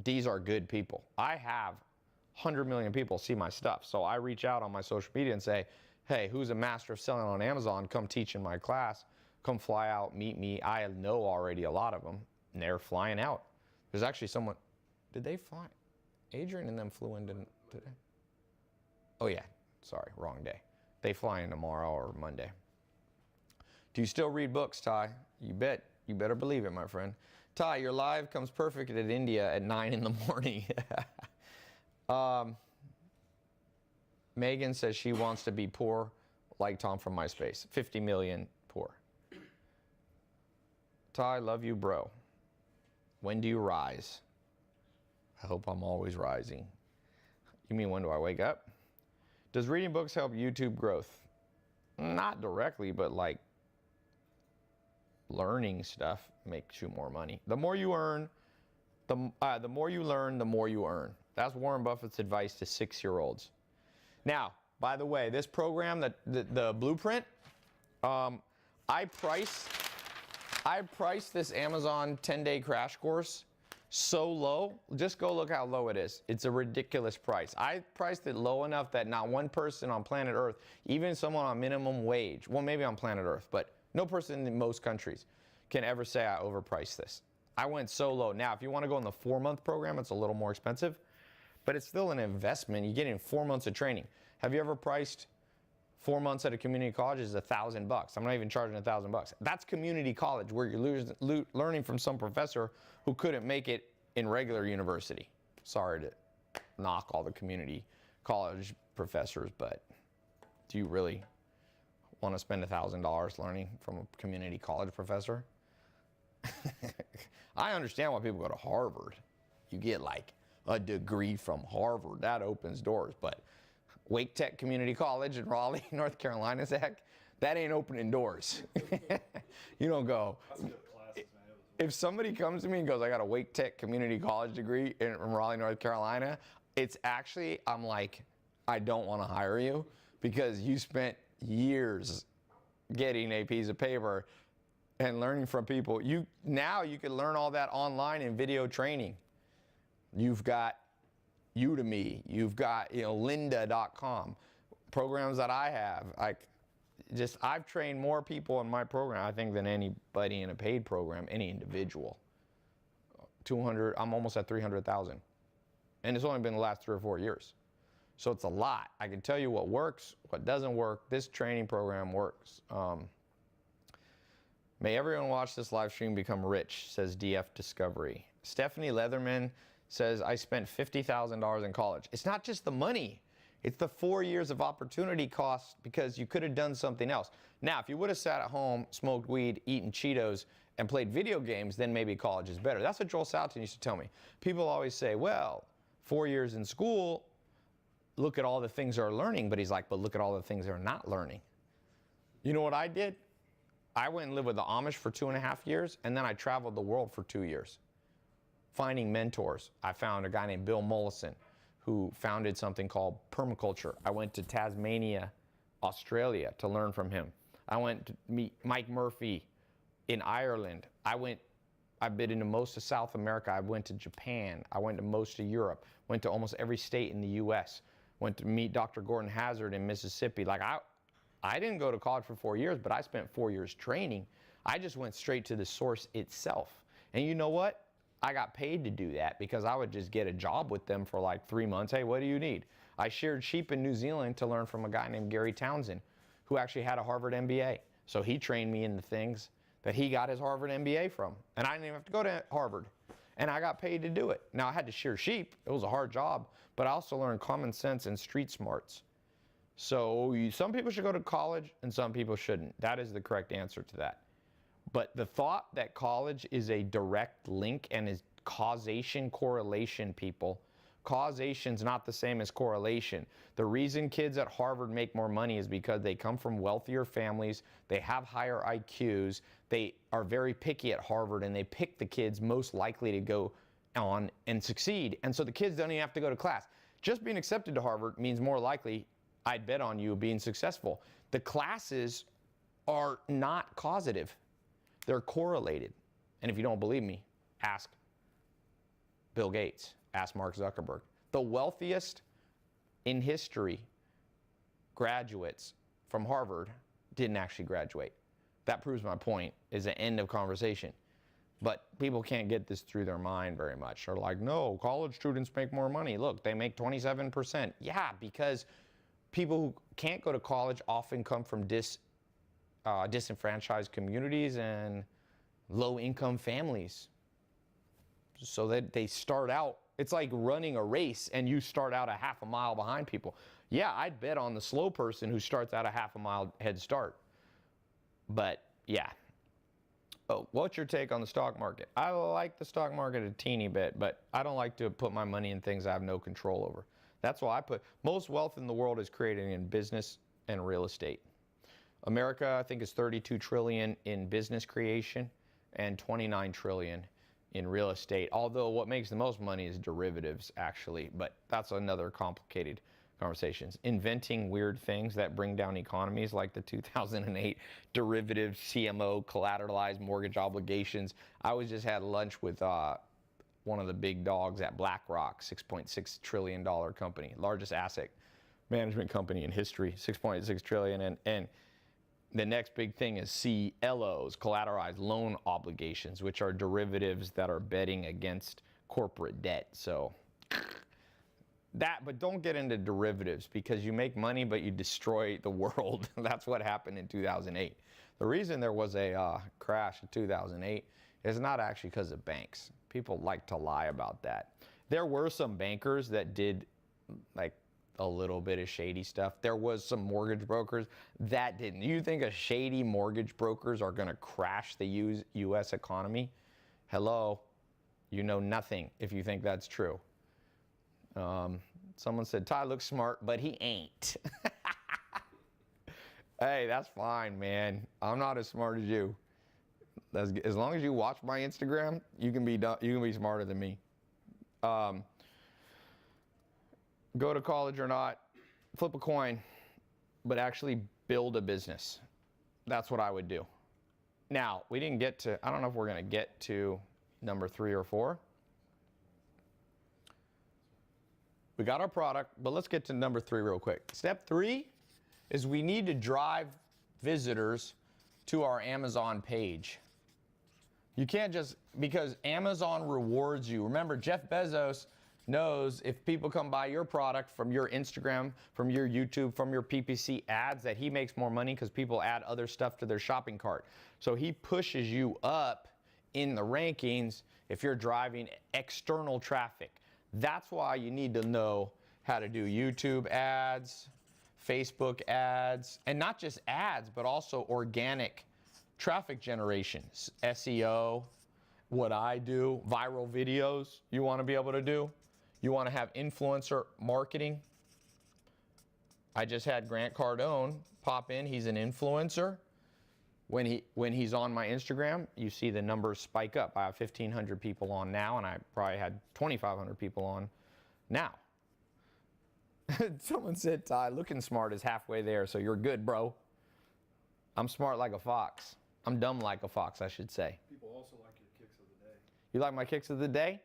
these are good people. I have 100 million people see my stuff. So I reach out on my social media and say, hey, who's a master of selling on Amazon? Come teach in my class. Come fly out, meet me. I know already a lot of them, and they're flying out. There's actually someone, did they fly? Adrian and them flew in today. Oh yeah, sorry, wrong day. They fly in tomorrow or Monday. Do you still read books, Ty? You bet. You better believe it, my friend. Ty, your live comes perfect at India at 9 in the morning. Megan says she wants to be poor like Tom from MySpace. 50 million poor. Ty, love you, bro. When do you rise? I hope I'm always rising. You mean when do I wake up? Does reading books help YouTube growth? Not directly, but like learning stuff makes you more money. The more you earn, the more you learn, the more you earn. That's Warren Buffett's advice to 6-year-olds. Now, by the way, this program, the blueprint, I priced this Amazon 10-day crash course so low. Just go look how low it is. It's a ridiculous price. I priced it low enough that not one person on planet Earth, even someone on minimum wage, well, maybe on planet Earth, but no person in most countries can ever say I overpriced this. I went so low. Now, if you want to go in the 4-month program, it's a little more expensive, but it's still an investment. You get in 4 months of training. Have you ever priced 4 months at a community college is $1,000. I'm not even charging $1,000. That's community college where you're learning from some professor who couldn't make it in regular university. Sorry to knock all the community college professors, but do you really want to spend $1,000 learning from a community college professor? I understand why people go to Harvard. You get like a degree from Harvard. That opens doors. But Wake Tech Community College in Raleigh, North Carolina, Zach, that ain't opening doors. You don't go. That's good classes, man. If somebody comes to me and goes, I got a Wake Tech Community College degree in Raleigh, North Carolina, it's actually, I'm like, I don't want to hire you because you spent years getting a piece of paper and learning from people. Now you can learn all that online in video training. You've got Udemy, you've got lynda.com, programs that I have. I've trained more people in my program, I think, than anybody in a paid program, any individual. 200, I'm almost at 300,000. And it's only been the last 3 or 4 years. So it's a lot. I can tell you what works, what doesn't work. This training program works. May everyone watch this live stream become rich, says DF Discovery. Stephanie Leatherman says, I spent $50,000 in college. It's not just the money. It's the 4 years of opportunity cost because you could have done something else. Now, if you would have sat at home, smoked weed, eaten Cheetos, and played video games, then maybe college is better. That's what Joel Salatin used to tell me. People always say, well, 4 years in school, look at all the things they're learning. But he's like, but look at all the things they're not learning. You know what I did? I went and lived with the Amish for 2.5 years, and then I traveled the world for 2 years, finding mentors. I found a guy named Bill Mollison, who founded something called permaculture. I went to Tasmania, Australia to learn from him. I went to meet Mike Murphy in Ireland. I've been into most of South America. I went to Japan. I went to most of Europe. Went to almost every state in the US. Went to meet Dr. Gordon Hazard in Mississippi. Like I didn't go to college for 4 years, but I spent 4 years training. I just went straight to the source itself. And you know what? I got paid to do that because I would just get a job with them for like 3 months. Hey, what do you need? I sheared sheep in New Zealand to learn from a guy named Gary Townsend, who actually had a Harvard MBA. So he trained me in the things that he got his Harvard MBA from. And I didn't even have to go to Harvard. And I got paid to do it. Now, I had to shear sheep. It was a hard job. But I also learned common sense and street smarts. So some people should go to college and some people shouldn't. That is the correct answer to that. But the thought that college is a direct link and is causation, correlation, people, causation's not the same as correlation. The reason kids at Harvard make more money is because they come from wealthier families, they have higher IQs, they are very picky at Harvard, and they pick the kids most likely to go on and succeed. And so the kids don't even have to go to class. Just being accepted to Harvard means more likely, I'd bet on you being successful. The classes are not causative. They're correlated. And if you don't believe me, ask Bill Gates, ask Mark Zuckerberg. The wealthiest in history graduates from Harvard didn't actually graduate. That proves my point, is the end of conversation. But people can't get this through their mind very much. They're like, no, college students make more money. Look, they make 27%. Yeah, because people who can't go to college often come from disenfranchised communities and low-income families. So that they start out, it's like running a race and you start out a half a mile behind people. Yeah, I'd bet on the slow person who starts out a half a mile head start. But yeah. Oh, what's your take on the stock market? I like the stock market a teeny bit, but I don't like to put my money in things I have no control over. That's why most wealth in the world is created in business and real estate. America, I think, is 32 trillion in business creation and 29 trillion in real estate. Although what makes the most money is derivatives, actually, but that's another complicated conversation. Inventing weird things that bring down economies, like the 2008 derivative CMO collateralized mortgage obligations. I was just had lunch with one of the big dogs at BlackRock, $6.6 trillion company, largest asset management company in history, $6.6 trillion, and the next big thing is CLOs, collateralized loan obligations, which are derivatives that are betting against corporate debt. So but don't get into derivatives because you make money, but you destroy the world. That's what happened in 2008. The reason there was a crash in 2008 is not actually because of banks. People like to lie about that. There were some bankers that did like a little bit of shady stuff. There was some mortgage brokers that didn't. You think a shady mortgage brokers are going to crash the U.S. economy? Hello, you know nothing if you think that's true. Someone said, Ty looks smart, but he ain't. Hey, that's fine, man. I'm not as smart as you. As long as you watch my Instagram, you can be smarter than me. Go to college or not, flip a coin, but actually build a business. That's what I would do. Now, we didn't get to, I don't know if we're going to get to number 3 or 4. We got our product, but let's get to number 3 real quick. Step 3 is we need to drive visitors to our Amazon page. You can't just, because Amazon rewards you. Remember, Jeff Bezos knows if people come buy your product from your Instagram, from your YouTube, from your PPC ads, that he makes more money because people add other stuff to their shopping cart. So he pushes you up in the rankings if you're driving external traffic. That's why you need to know how to do YouTube ads, Facebook ads, and not just ads, but also organic traffic generation, SEO, what I do, viral videos you want to be able to do. You want to have influencer marketing. I just had Grant Cardone pop in. He's an influencer. When he's on my Instagram, you see the numbers spike up. I have 1,500 people on now, and I probably had 2,500 people on now. Someone said, Ty, looking smart is halfway there, so you're good, bro. I'm smart like a fox. I'm dumb like a fox, I should say. People also like your kicks of the day. You like my kicks of the day?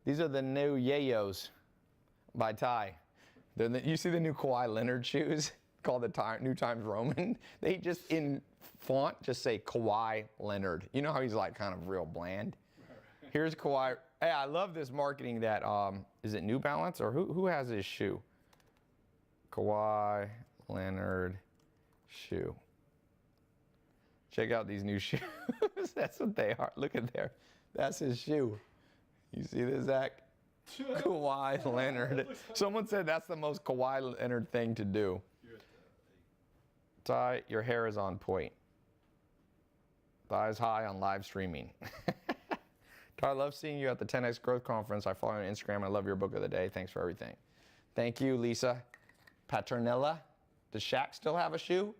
These are the new Yayos by Ty. You see the new Kawhi Leonard shoes called the New Times Roman? They just, in font, just say Kawhi Leonard. You know how he's like kind of real bland? Here's Kawhi. Hey, I love this marketing that, is it New Balance or who has this shoe? Kawhi Leonard shoe. Check out these new shoes. That's what they are. Look at there. That's his shoe. You see this, Zach? Kawhi Leonard. Someone said that's the most Kawhi Leonard thing to do. Ty, your hair is on point. Thighs high on live streaming. Ty, I love seeing you at the 10X Growth Conference. I follow you on Instagram. I love your book of the day. Thanks for everything. Thank you, Lisa. Paternella. Does Shaq still have a shoe?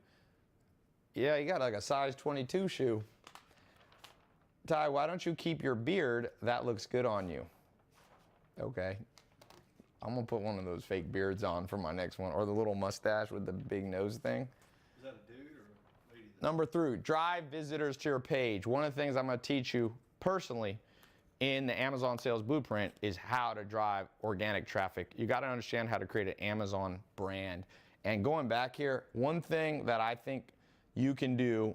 Yeah, he got like a size 22 shoe. Ty, why don't you keep your beard? That looks good on you. Okay. I'm going to put one of those fake beards on for my next one, or the little mustache with the big nose thing. Is that a dude or a lady? Number 3, drive visitors to your page. One of the things I'm going to teach you personally in the Amazon Sales Blueprint is how to drive organic traffic. You got to understand how to create an Amazon brand. And going back here, one thing that I think you can do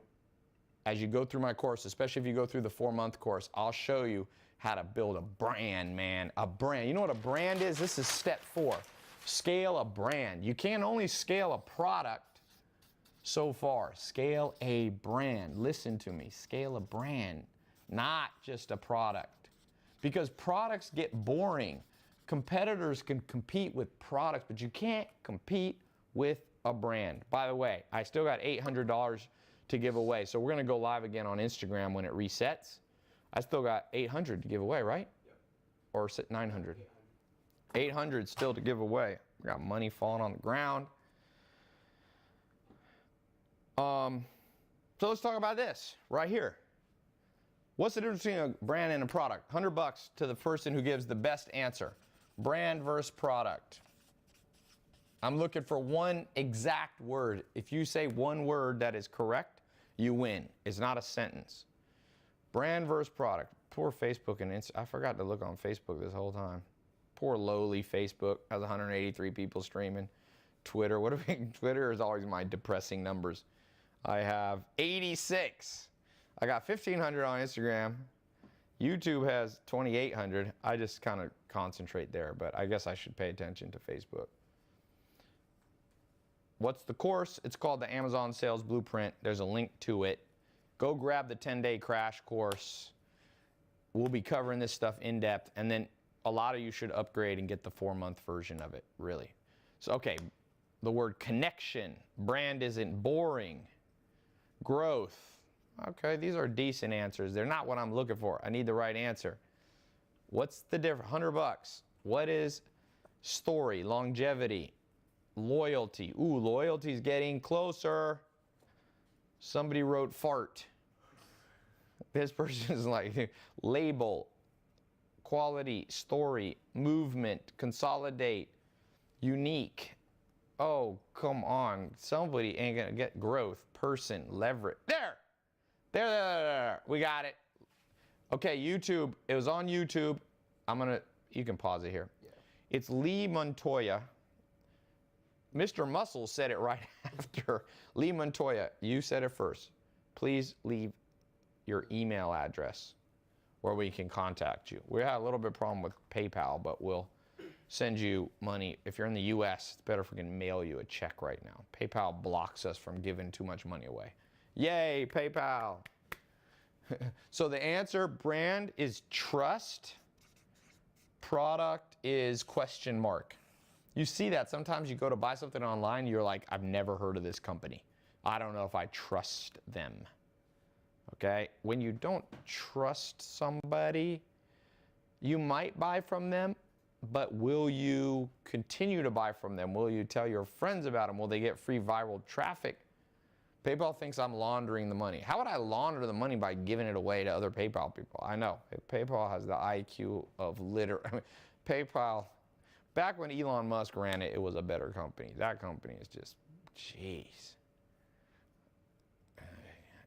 as you go through my course, especially if you go through the 4-month course, I'll show you how to build a brand, man. A brand. You know what a brand is? This is step 4. Scale a brand. You can't only scale a product so far. Scale a brand. Listen to me. Scale a brand, not just a product. Because products get boring. Competitors can compete with products, but you can't compete with a brand. By the way, I still got $800 to give away. So we're going to go live again on Instagram when it resets. I still got 800 to give away, right? Yep. Or 900? 800 still to give away. We got money falling on the ground. So let's talk about this right here. What's the difference between a brand and a product? $100 to the person who gives the best answer. Brand versus product. I'm looking for one exact word. If you say one word that is correct, you win. It's not a sentence. Brand versus product. Poor Facebook and Instagram. I forgot to look on Facebook this whole time. Poor lowly Facebook has 183 people streaming. Twitter. Twitter is always my depressing numbers. I have 86. I got 1,500 on Instagram. YouTube has 2,800. I just kind of concentrate there, but I guess I should pay attention to Facebook. What's the course? It's called the Amazon Sales Blueprint. There's a link to it. Go grab the 10-day crash course. We'll be covering this stuff in depth, and then a lot of you should upgrade and get the 4-month version of it, really. So, okay, the word connection. Brand isn't boring. Growth. Okay, these are decent answers. They're not what I'm looking for. I need the right answer. What's the difference? $100. What is story, longevity, loyalty? Ooh, loyalty's getting closer. Somebody wrote fart. This person is like label, quality, story, movement, consolidate, unique. Oh, come on. Somebody ain't gonna get growth, person, leverage. There. We got it. Okay, YouTube. It was on YouTube. You can pause it here. Yeah. It's Lee Montoya. Mr. Muscle said it right after. Lee Montoya, you said it first. Please leave your email address where we can contact you. We had a little bit of problem with PayPal, but we'll send you money. If you're in the US, it's better if we can mail you a check right now. PayPal blocks us from giving too much money away. Yay, PayPal. So the answer, brand is trust. Product is question mark. You see that sometimes you go to buy something online, you're like, I've never heard of this company. I don't know if I trust them. Okay? When you don't trust somebody, you might buy from them, but will you continue to buy from them? Will you tell your friends about them? Will they get free viral traffic? PayPal thinks I'm laundering the money. How would I launder the money by giving it away to other PayPal people? I know. PayPal has the IQ of PayPal, back when Elon Musk ran it, it was a better company. That company is just, jeez.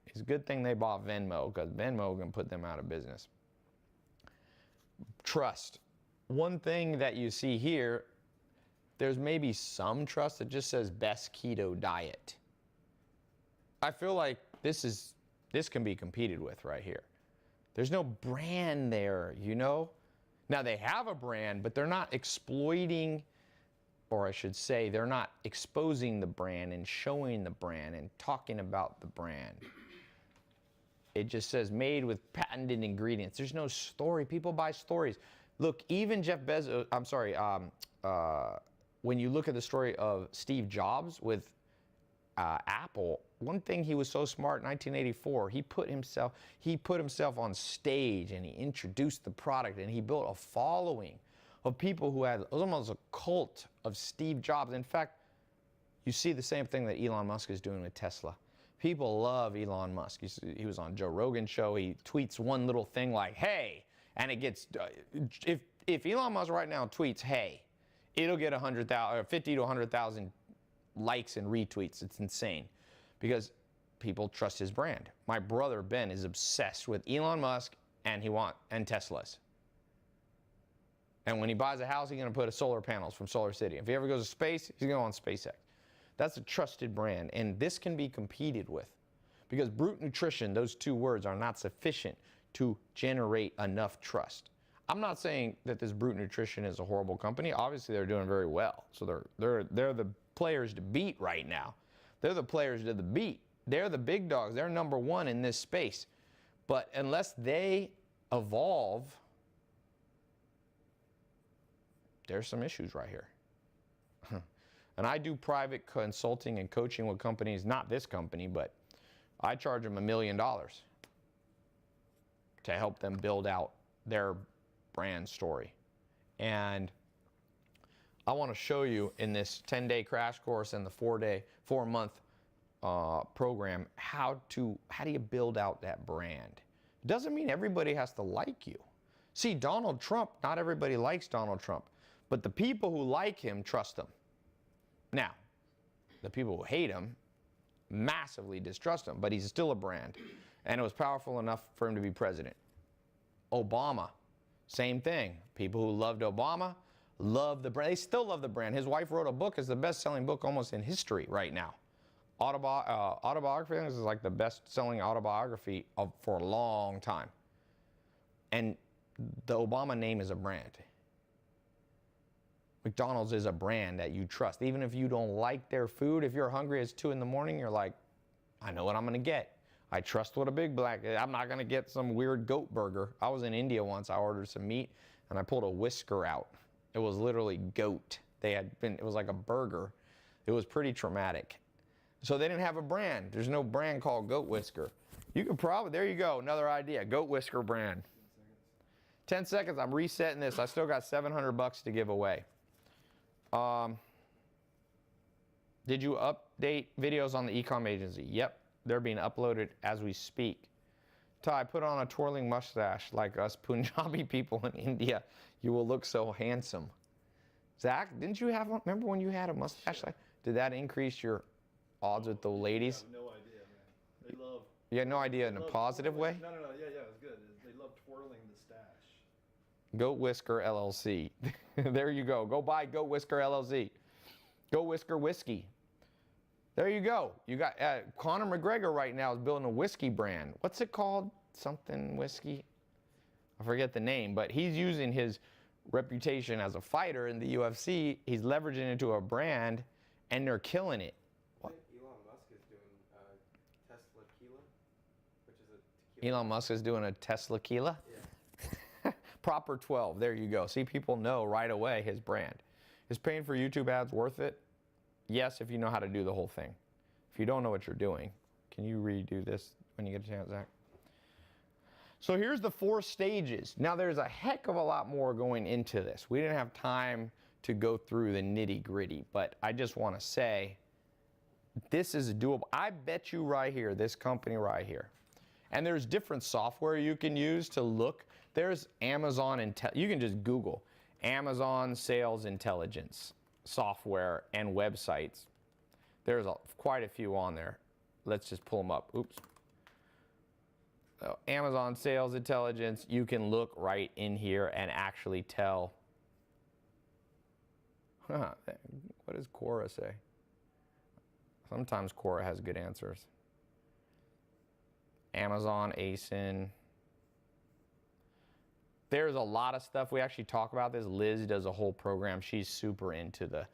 It's a good thing they bought Venmo, because Venmo can put them out of business. Trust. One thing that you see here, there's maybe some trust that just says best keto diet. I feel like this can be competed with right here. There's no brand there, you know? Now they have a brand, but they're not exploiting, or I should say, they're not exposing the brand and showing the brand and talking about the brand. It just says made with patented ingredients. There's no story. People buy stories. Look, even Jeff Bezos, when you look at the story of Steve Jobs with Apple, one thing he was so smart in 1984, he put himself on stage and he introduced the product and he built a following of people who had almost a cult of Steve Jobs. In fact, you see the same thing that Elon Musk is doing with Tesla. People love Elon Musk. He was on Joe Rogan's show. He tweets one little thing like, hey, and it gets, if Elon Musk right now tweets, hey, it'll get 50 to 100,000 likes and retweets. It's insane because people trust his brand. My brother Ben is obsessed with Elon Musk and Teslas. And when he buys a house, he's going to put solar panels from Solar City. If he ever goes to space, he's going to go on SpaceX. That's a trusted brand, and this can be competed with because Brute Nutrition, those two words, are not sufficient to generate enough trust. I'm not saying that this Brute Nutrition is a horrible company. Obviously, they're doing very well. So they're the players to beat right now. They're the players to beat. They're the big dogs. They're number one in this space. But unless they evolve, there's some issues right here. And I do private consulting and coaching with companies, not this company, but I charge them $1 million to help them build out their brand story. And I want to show you in this 10-day crash course and the 4-month program how do you build out that brand. It doesn't mean everybody has to like you. See, Donald Trump, not everybody likes Donald Trump, but the people who like him trust him. Now, the people who hate him massively distrust him, but he's still a brand, and it was powerful enough for him to be president. Obama, same thing. People who loved Obama love the brand. They still love the brand. His wife wrote a book. It's the best-selling book almost in history right now. Autobiography, I think this is like the best-selling autobiography for a long time. And the Obama name is a brand. McDonald's is a brand that you trust. Even if you don't like their food, if you're hungry, it's 2 in the morning, you're like, I know what I'm going to get. I trust what a Big Black is. I'm not going to get some weird goat burger. I was in India once. I ordered some meat, and I pulled a whisker out. It was literally goat. It was like a burger. It was pretty traumatic. So they didn't have a brand. There's no brand called Goat Whisker. You could probably, there you go, another idea, Goat Whisker brand. 10 seconds, I'm resetting this. I still got $700 to give away. Did you update videos on the e-com agency? Yep, they're being uploaded as we speak. Ty, put on a twirling mustache like us Punjabi people in India. You will look so handsome. Zach, didn't you have one? Remember when you had a mustache? Like, did that increase your odds with the ladies? I have no idea, man. They love. You had no idea in a love positive way? twirling. No, yeah, it was good. They love twirling the stash. Goat Whisker LLC. There you go. Go buy Goat Whisker LLC. Goat Whisker Whiskey. There you go. You got Conor McGregor right now is building a whiskey brand. What's it called? Something whiskey? I forget the name, but he's using his reputation as a fighter in the UFC. He's leveraging it into a brand, and they're killing it. I think Elon Musk is doing Tesla Kila, which is a tequila. Elon Musk is doing a Tesla Kila? Yeah. Proper 12. There you go. See, people know right away his brand. Is paying for YouTube ads worth it? Yes, if you know how to do the whole thing. If you don't know what you're doing, can you redo this when you get a chance, Zach? So here's the 4 stages. Now there's a heck of a lot more going into this. We didn't have time to go through the nitty gritty, but I just want to say this is doable. I bet you right here, this company right here. And there's different software you can use to look. There's Amazon, you can just Google Amazon Sales Intelligence software and websites. There's quite a few on there. Let's just pull them up. Oops. Amazon Sales Intelligence, you can look right in here and actually tell. What does Quora say? Sometimes Quora has good answers. Amazon, ASIN. There's a lot of stuff. We actually talk about this. Liz does a whole program. She's super into the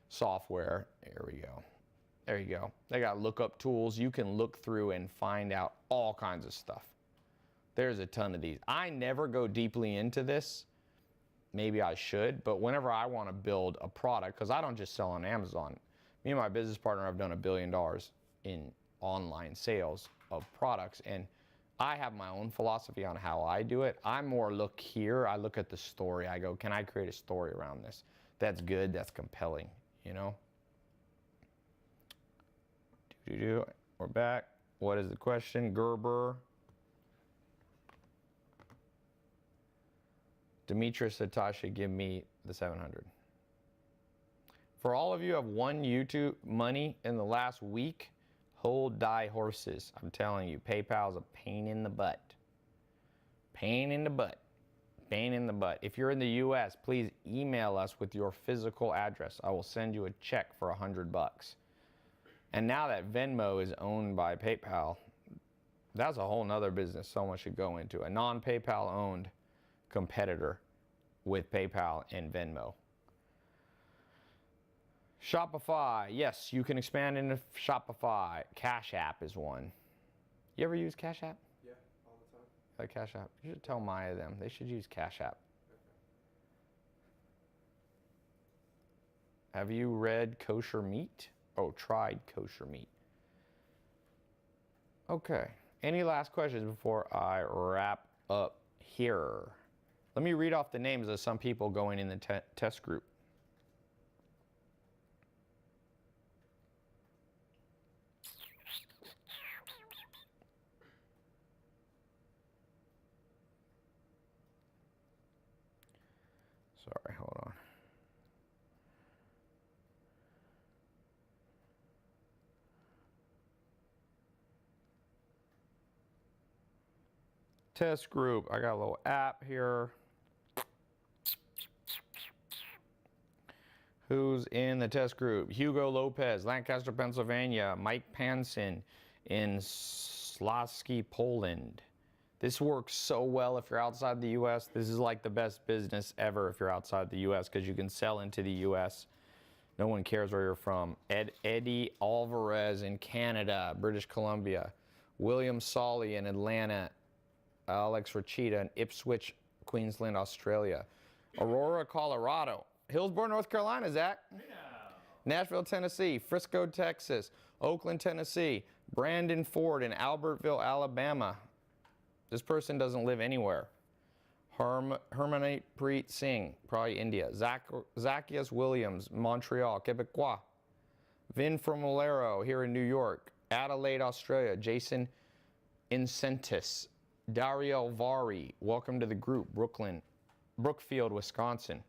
software. There we go. There you go. They got lookup tools. You can look through and find out all kinds of stuff. There's a ton of these. I never go deeply into this. Maybe I should, but whenever I want to build a product, because I don't just sell on Amazon. Me and my business partner have done $1 billion in online sales of products, and I have my own philosophy on how I do it. I more look here. I look at the story. I go, can I create a story around this? That's good. That's compelling, you know? We're back. What is the question? Gerber. Demetrius Satasha, give me the 700. For all of you who have won YouTube money in the last week, hold die horses. I'm telling you, PayPal is a pain in the butt. Pain in the butt. Pain in the butt. If you're in the US, please email us with your physical address. I will send you a check for $100. And now that Venmo is owned by PayPal, that's a whole nother business someone should go into. A non-PayPal owned competitor with PayPal and Venmo. Shopify, yes, you can expand into Shopify. Cash App is one. You ever use Cash App? Yeah, all the time. Cash App. You should tell Maya them. They should use Cash App. Okay. Have you read Kosher Meat? Oh, tried Kosher Meat. Okay. Any last questions before I wrap up here? Let me read off the names of some people going in the test group. Sorry, hold on. Test group. I got a little app here. Who's in the test group? Hugo Lopez, Lancaster, Pennsylvania. Mike Panson in Śląski, Poland. This works so well if you're outside the U.S. This is like the best business ever if you're outside the U.S. because you can sell into the U.S. No one cares where you're from. Eddie Alvarez in Canada, British Columbia. William Solly in Atlanta. Alex Rachita in Ipswich, Queensland, Australia. Aurora, Colorado. Hillsborough, North Carolina, Zach. Nashville, Tennessee. Frisco, Texas. Oakland, Tennessee. Brandon Ford in Albertville, Alabama. This person doesn't live anywhere. Hermanpreet Singh, probably India. Zacchaeus Williams, Montreal, Quebecois. Vin Formulero here in New York. Adelaide, Australia. Jason Incentis. Dario Vari, welcome to the group. Brookfield, Wisconsin.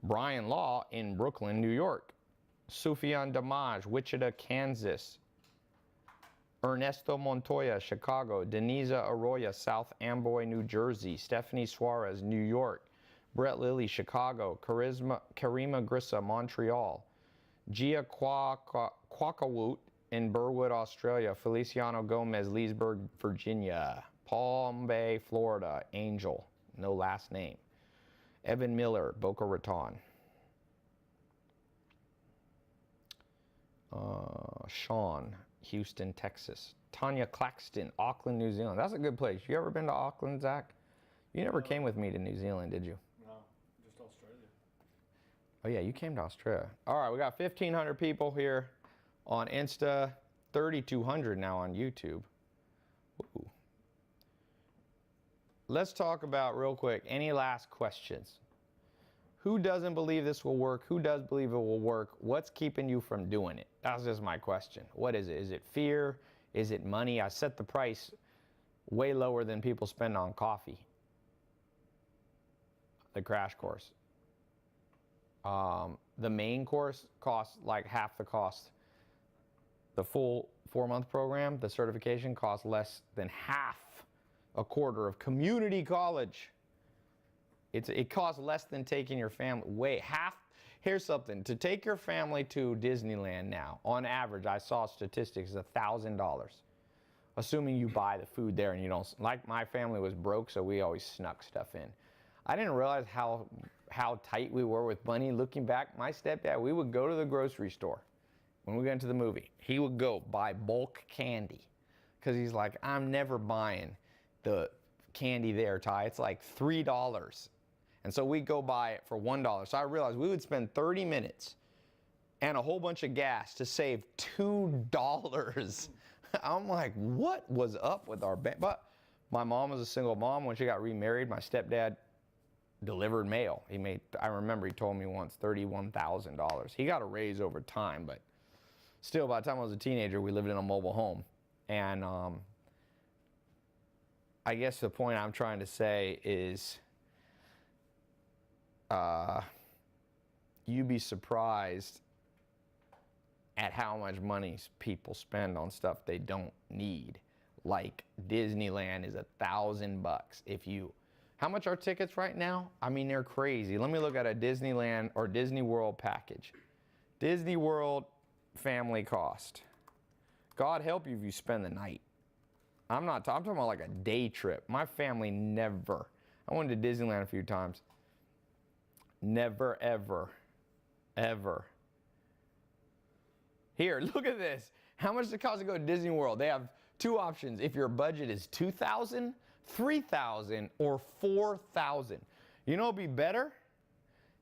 Brian Law in Brooklyn, New York. Sufyan Damaj, Wichita, Kansas. Ernesto Montoya, Chicago. Denisa Arroyo, South Amboy, New Jersey. Stephanie Suarez, New York. Brett Lilly, Chicago. Karima Grissa, Montreal. Gia Quackawut in Burwood, Australia. Feliciano Gomez, Leesburg, Virginia. Palm Bay, Florida. Angel, no last name. Evan Miller, Boca Raton. Sean, Houston, Texas. Tanya Claxton, Auckland, New Zealand. That's a good place. You ever been to Auckland, Zach? You never came with me to New Zealand, did you? No, just Australia. Oh yeah, you came to Australia. All right, we got 1,500 people here on Insta, 3,200 now on YouTube. Ooh. Let's talk about real quick, any last questions? Who doesn't believe this will work? Who does believe it will work? What's keeping you from doing it? That's just my question. What is it? Is it fear? Is it money? I set the price way lower than people spend on coffee. The crash course. The main course costs like half the cost. The full 4-month program, the certification costs less than half, a quarter of community college. It costs less than taking your family, half. Here's something, to take your family to Disneyland now, on average, I saw statistics, $1,000. Assuming you buy the food there and you don't, like my family was broke, so we always snuck stuff in. I didn't realize how tight we were with money. Looking back, my stepdad, we would go to the grocery store when we went to the movie. He would go buy bulk candy because he's like, I'm never buying the candy there, Ty. It's like $3. And so we'd go buy it for $1. So I realized we would spend 30 minutes and a whole bunch of gas to save $2. I'm like, what was up with our bank? But my mom was a single mom. When she got remarried, my stepdad delivered mail. He made, I remember he told me once, $31,000. He got a raise over time, but still, by the time I was a teenager, we lived in a mobile home. And I guess the point I'm trying to say is, you'd be surprised at how much money people spend on stuff they don't need. Like Disneyland is $1,000 if you. How much are tickets right now? I mean, they're crazy. Let me look at a Disneyland or Disney World package. Disney World family cost. God help you if you spend the night. I'm talking about like a day trip. My family never. I went to Disneyland a few times. Never, ever, ever. Here, look at this. How much does it cost to go to Disney World? They have two options. If your budget is $2,000, $3,000, or $4,000. You know what would be better?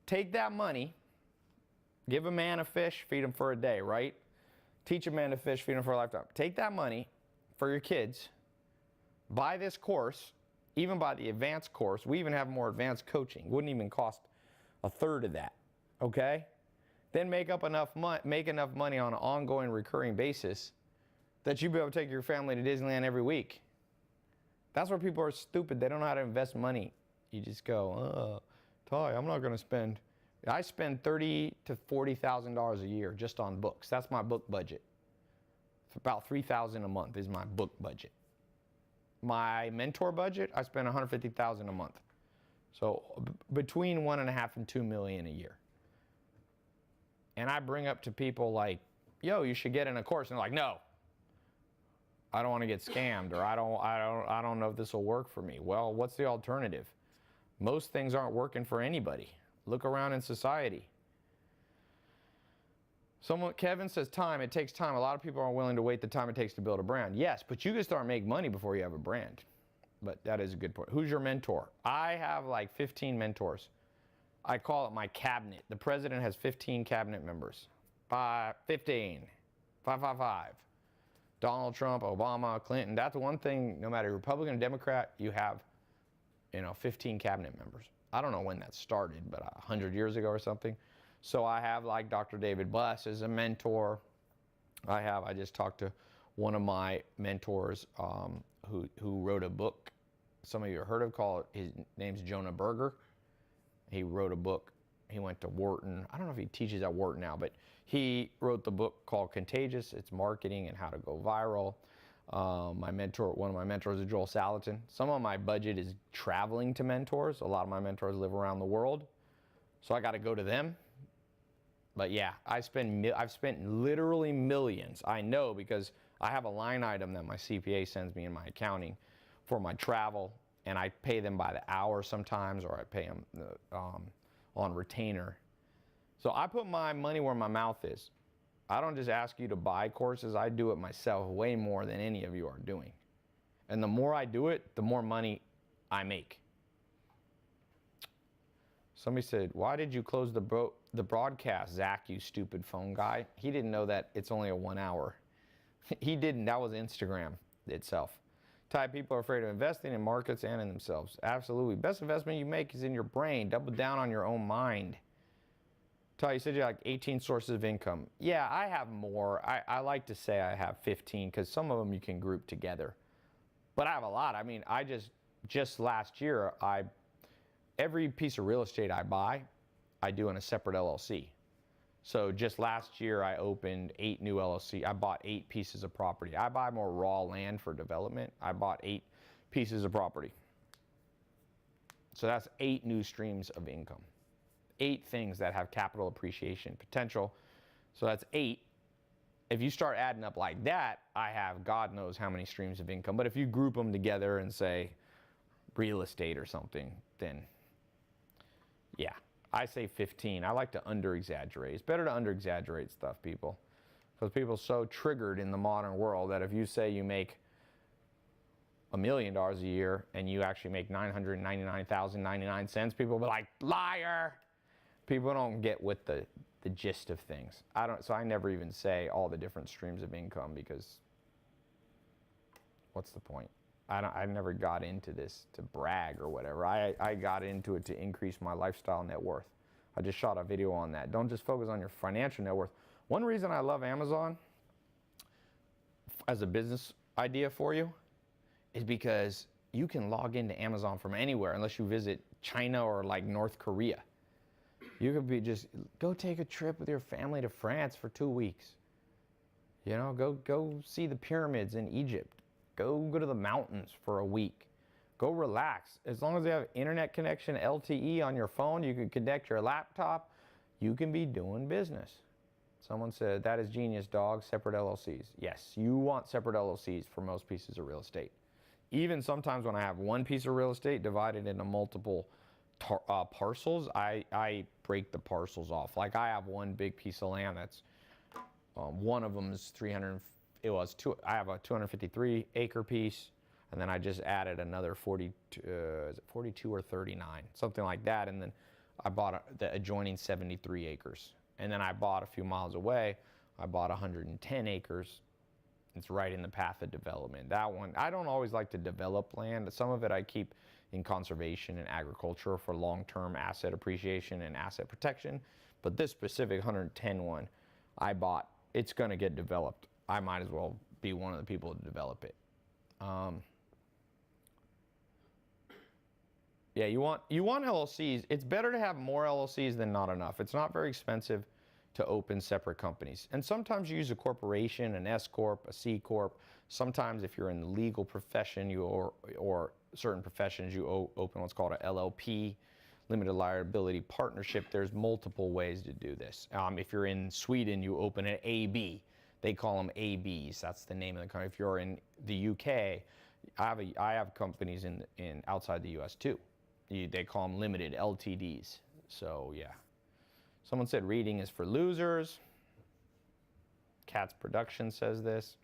Take that money, give a man a fish, feed him for a day, right? Teach a man to fish, feed him for a lifetime. Take that money for your kids, buy this course, even buy the advanced course. We even have more advanced coaching. Wouldn't even cost a third of that, okay? Then make enough money on an ongoing recurring basis that you'll be able to take your family to Disneyland every week. That's where people are stupid. They don't know how to invest money. You just go, Ty, I'm not gonna spend. I spend $30,000 to $40,000 a year just on books. That's my book budget. About $3,000 a month is my book budget. My mentor budget, I spend $150,000 a month. So between $1.5 and $2 million a year. And I bring up to people like, yo, you should get in a course. And they're like, no, I don't want to get scammed, or I don't know if this will work for me. Well, what's the alternative? Most things aren't working for anybody. Look around in society. Kevin says time, it takes time. A lot of people aren't willing to wait the time it takes to build a brand. Yes, but you can start making money before you have a brand. But that is a good point. Who's your mentor? I have like 15 mentors. I call it my cabinet. The president has 15 cabinet members. 15. 555. Donald Trump, Obama, Clinton. That's one thing, no matter Republican or Democrat, you have, 15 cabinet members. I don't know when that started, but 100 years ago or something. So I have like Dr. David Bless as a mentor. I just talked to one of my mentors who wrote a book. Some of you have heard of, his name's Jonah Berger. He wrote a book. He went to Wharton. I don't know if he teaches at Wharton now, but he wrote the book called Contagious. It's marketing and how to go viral. One of my mentors is Joel Salatin. Some of my budget is traveling to mentors. A lot of my mentors live around the world, so I got to go to them. But yeah, I've spent literally millions. I know because I have a line item that my CPA sends me in my accounting for my travel, and I pay them by the hour sometimes, or I pay them on retainer. So I put my money where my mouth is. I don't just ask you to buy courses. I do it myself way more than any of you are doing. And the more I do it, the more money I make. Somebody said, why did you close the broadcast, Zach, you stupid phone guy? He didn't know that it's only a 1 hour. He didn't. That was Instagram itself. Ty, people are afraid of investing in markets and in themselves. Absolutely. Best investment you make is in your brain. Double down on your own mind. Ty, you said you have like 18 sources of income. Yeah, I have more. I like to say I have 15 because some of them you can group together. But I have a lot. I mean, I just last year, every piece of real estate I buy, I do in a separate LLC. So just last year, I opened 8 new LLC. I bought 8 pieces of property. I buy more raw land for development. I bought 8 pieces of property. So that's 8 new streams of income. 8 things that have capital appreciation potential. So that's 8. If you start adding up like that, I have God knows how many streams of income. But if you group them together and say real estate or something, then yeah. I say 15. I like to under-exaggerate. It's better to under-exaggerate stuff, people. Because people are so triggered in the modern world that if you say you make $1 million a year and you actually make $999,099, people will be like, liar! People don't get with the gist of things. So I never even say all the different streams of income because what's the point? I never got into this to brag or whatever. I got into it to increase my lifestyle net worth. I just shot a video on that. Don't just focus on your financial net worth. One reason I love Amazon as a business idea for you is because you can log into Amazon from anywhere unless you visit China or like North Korea. You could go take a trip with your family to France for 2 weeks. Go see the pyramids in Egypt. Go to the mountains for a week. Go relax. As long as you have internet connection, LTE on your phone, you can connect your laptop, you can be doing business. Someone said, that is genius, dog, separate LLCs. Yes, you want separate LLCs for most pieces of real estate. Even sometimes when I have one piece of real estate divided into multiple parcels, I break the parcels off. Like I have one big piece of land that's, one of them is I have a 253 acre piece, and then I just added another 42 or 39, something like that, and then I bought the adjoining 73 acres. And then I bought a few miles away, I bought 110 acres. It's right in the path of development. That one, I don't always like to develop land. Some of it I keep in conservation and agriculture for long-term asset appreciation and asset protection. But this specific 110 one I bought, it's gonna get developed. I might as well be one of the people to develop it. Yeah, you want LLCs. It's better to have more LLCs than not enough. It's not very expensive to open separate companies. And sometimes you use a corporation, an S Corp, a C Corp. Sometimes if you're in the legal profession or certain professions, you open what's called a LLP, limited liability partnership. There's multiple ways to do this. If you're in Sweden, you open an AB. They call them ABs. That's the name of the company. If you're in the UK, I have companies in outside the US too. They call them limited LTDs. So yeah. Someone said reading is for losers. Cats Production says this.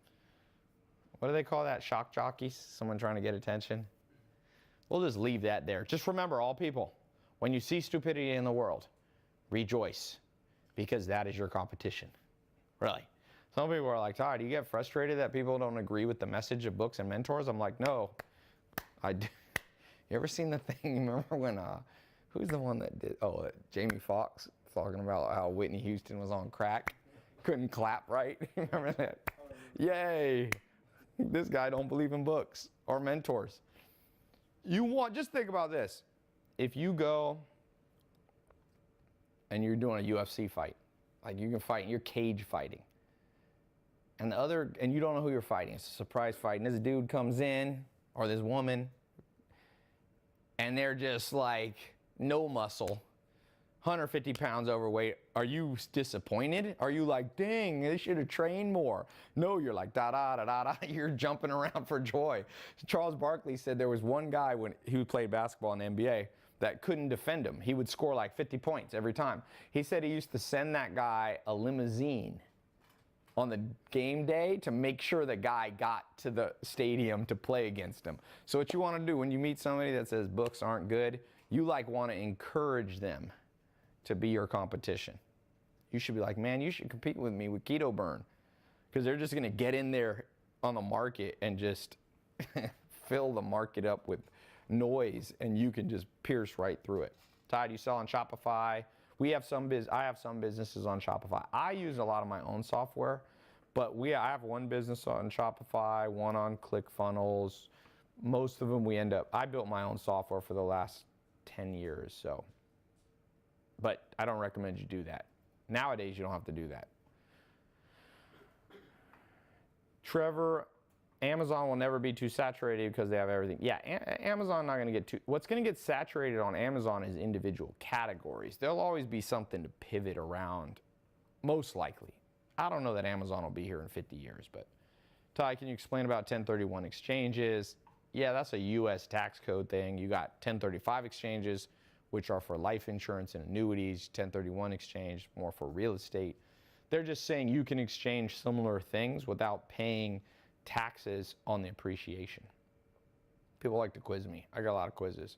What do they call that? Shock jockeys? Someone trying to get attention? We'll just leave that there. Just remember, all people, When you see stupidity in the world, rejoice, because that is your competition. Really. Some people are like, Todd, do you get frustrated that people don't agree with the message of books and mentors? I'm like, no. You ever seen the thing? You remember when, who's the one that did, Jamie Foxx talking about how Whitney Houston was on crack? Couldn't clap right. Remember that? Yay. This guy don't believe in books or mentors. Just think about this. If you go and you're doing a UFC fight, like you can fight and you're cage fighting, and you don't know who you're fighting. It's a surprise fight, and this dude comes in, or this woman, and they're just like no muscle, 150 pounds overweight. Are you disappointed? Are you like, dang, they should have trained more? No, you're like, da da da da da. You're jumping around for joy. Charles Barkley said there was one guy when he played basketball in the NBA that couldn't defend him. He would score like 50 points every time. He said he used to send that guy a limousine on the game day to make sure the guy got to the stadium to play against him. So what you want to do when you meet somebody that says books aren't good, you like want to encourage them to be your competition. You should be like, man, you should compete with me with Keto Burn, because they're just going to get in there on the market and just fill the market up with noise, and you can just pierce right through it. Todd, you sell on Shopify. I have some businesses on Shopify. I use a lot of my own software, but I have one business on Shopify, one on ClickFunnels. Most of them I built my own software for the last 10 years, so. But I don't recommend you do that. Nowadays, you don't have to do that. Trevor, Amazon will never be too saturated because they have everything. Yeah, Amazon not going to get too. What's going to get saturated on Amazon is individual categories. There'll always be something to pivot around, most likely. I don't know that Amazon will be here in 50 years, but Ty, can you explain about 1031 exchanges? Yeah, that's a U.S. tax code thing. You got 1035 exchanges, which are for life insurance and annuities. 1031 exchange, more for real estate. They're just saying you can exchange similar things without paying taxes on the appreciation. People like to quiz me. I got a lot of quizzes.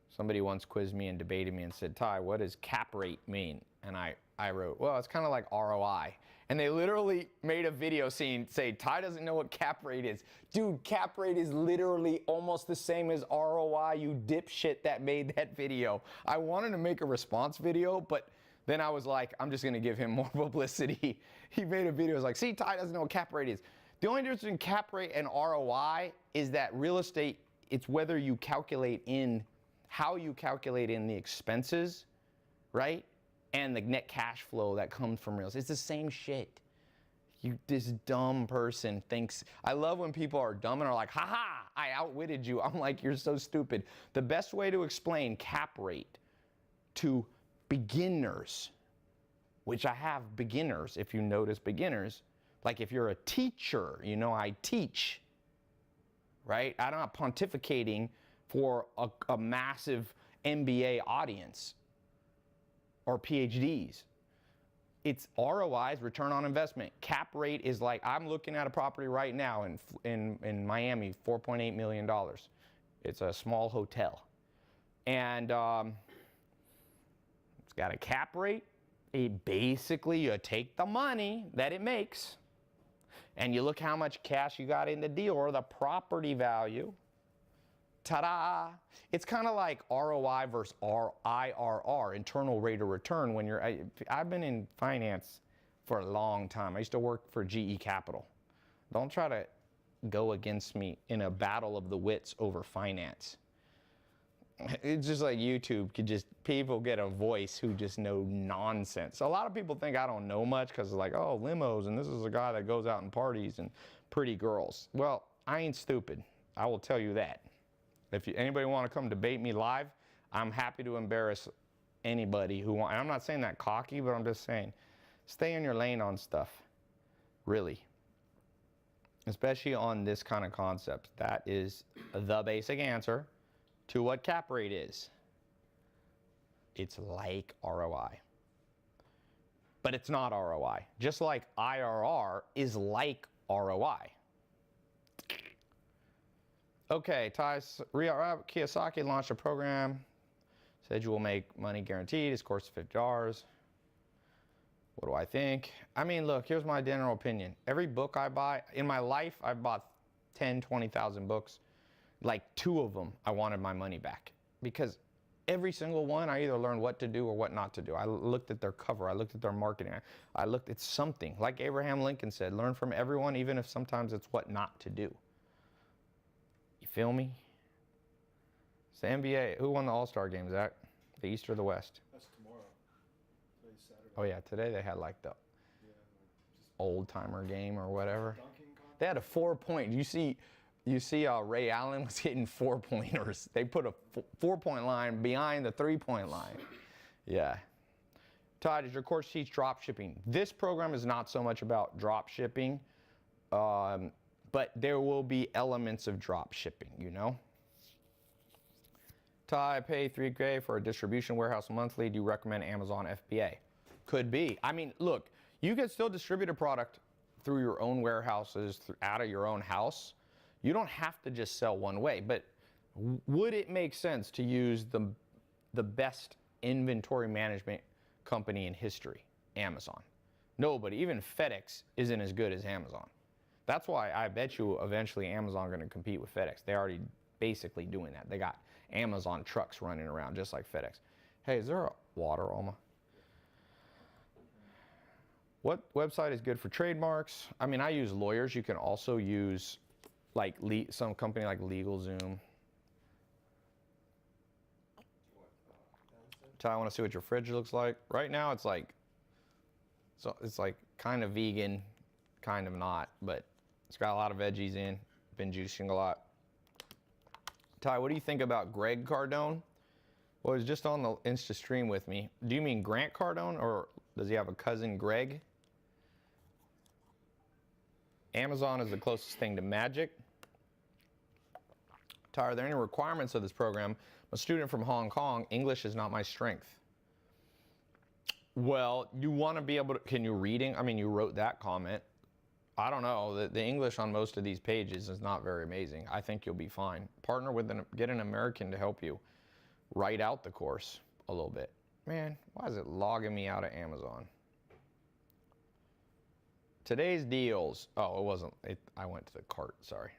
Somebody once quizzed me and debated me and said, Ty, what does cap rate mean? And I wrote, well, it's kind of like ROI. And they literally made a video say, Ty doesn't know what cap rate is. Dude, cap rate is literally almost the same as ROI, you dipshit that made that video. I wanted to make a response video, but then I was like, I'm just going to give him more publicity. He made a video, it was like, see, Ty doesn't know what cap rate is. The only difference between cap rate and ROI is that real estate, it's whether you calculate in, how you calculate in the expenses, right? And the net cash flow that comes from real estate. It's the same shit. This dumb person thinks, I love when people are dumb and are like, haha, I outwitted you. I'm like, you're so stupid. The best way to explain cap rate to beginners, which I have beginners, if you notice beginners, like if you're a teacher, you know I teach, right? I'm not pontificating for a massive MBA audience or PhDs. It's ROIs, return on investment. Cap rate is like, I'm looking at a property right now in Miami, $4.8 million. It's a small hotel. And it's got a cap rate. Basically, you take the money that it makes, and you look how much cash you got in the deal or the property value. Ta-da! It's kind of like ROI versus IRR, internal rate of return. When I've been in finance for a long time. I used to work for GE Capital. Don't try to go against me in a battle of the wits over finance. It's just like YouTube people get a voice who just know nonsense. A lot of people think I don't know much because it's like, oh, limos, and this is a guy that goes out and parties and pretty girls. Well, I ain't stupid. I will tell you that. If anybody want to come debate me live, I'm happy to embarrass anybody who wants. And I'm not saying that cocky, but I'm just saying, stay in your lane on stuff, really. Especially on this kind of concept. That is the basic answer to what cap rate is. It's like ROI. But it's not ROI. Just like IRR is like ROI. Okay, Kiyosaki launched a program Said you will make money guaranteed. His course is $50. What do I think? I mean, look, here's my general opinion. Every book I buy, in my life, I've bought 10, 20,000 books. Like 2 of them, I wanted my money back. Because every single one, I either learned what to do or what not to do. I looked at their cover. I looked at their marketing. I looked at something. Like Abraham Lincoln said, learn from everyone, even if sometimes it's what not to do. You feel me? It's the NBA. Who won the All-Star game, Zach? The East or the West? That's tomorrow. Today's Saturday. Oh, yeah. Today they had like the Yeah, just old-timer game or whatever. dunking contest. They had a 4-point. You see Ray Allen was hitting 4-pointers. They put a 4-point line behind the 3-point line. Yeah. Todd, does your course teach drop shipping? This program is not so much about drop shipping, but there will be elements of drop shipping, you know? Todd, I pay $3K for a distribution warehouse monthly. Do you recommend Amazon FBA? Could be. I mean, look, you can still distribute a product through your own warehouses, out of your own house. You don't have to just sell one way, but would it make sense to use the best inventory management company in history, Amazon? Nobody, even FedEx isn't as good as Amazon. That's why I bet you eventually Amazon going to compete with FedEx. They're already basically doing that. They got Amazon trucks running around just like FedEx. Hey, is there a water, Alma? What website is good for trademarks? I mean, I use lawyers. You can also use like some company like LegalZoom. Ty, I want to see what your fridge looks like. Right now, it's like kind of vegan, kind of not, but it's got a lot of veggies in. Been juicing a lot. Ty, what do you think about Greg Cardone? Well, he's just on the Insta stream with me. Do you mean Grant Cardone, or does he have a cousin Greg? Amazon is the closest thing to magic. Ty, are there any requirements of this program? I'm a student from Hong Kong. English is not my strength. Well, you want to be able to, can you reading? I mean, you wrote that comment. I don't know. The English on most of these pages is not very amazing. I think you'll be fine. Partner with get an American to help you write out the course a little bit. Man, why is it logging me out of Amazon? Today's deals. Oh, it wasn't. I went to the cart. Sorry.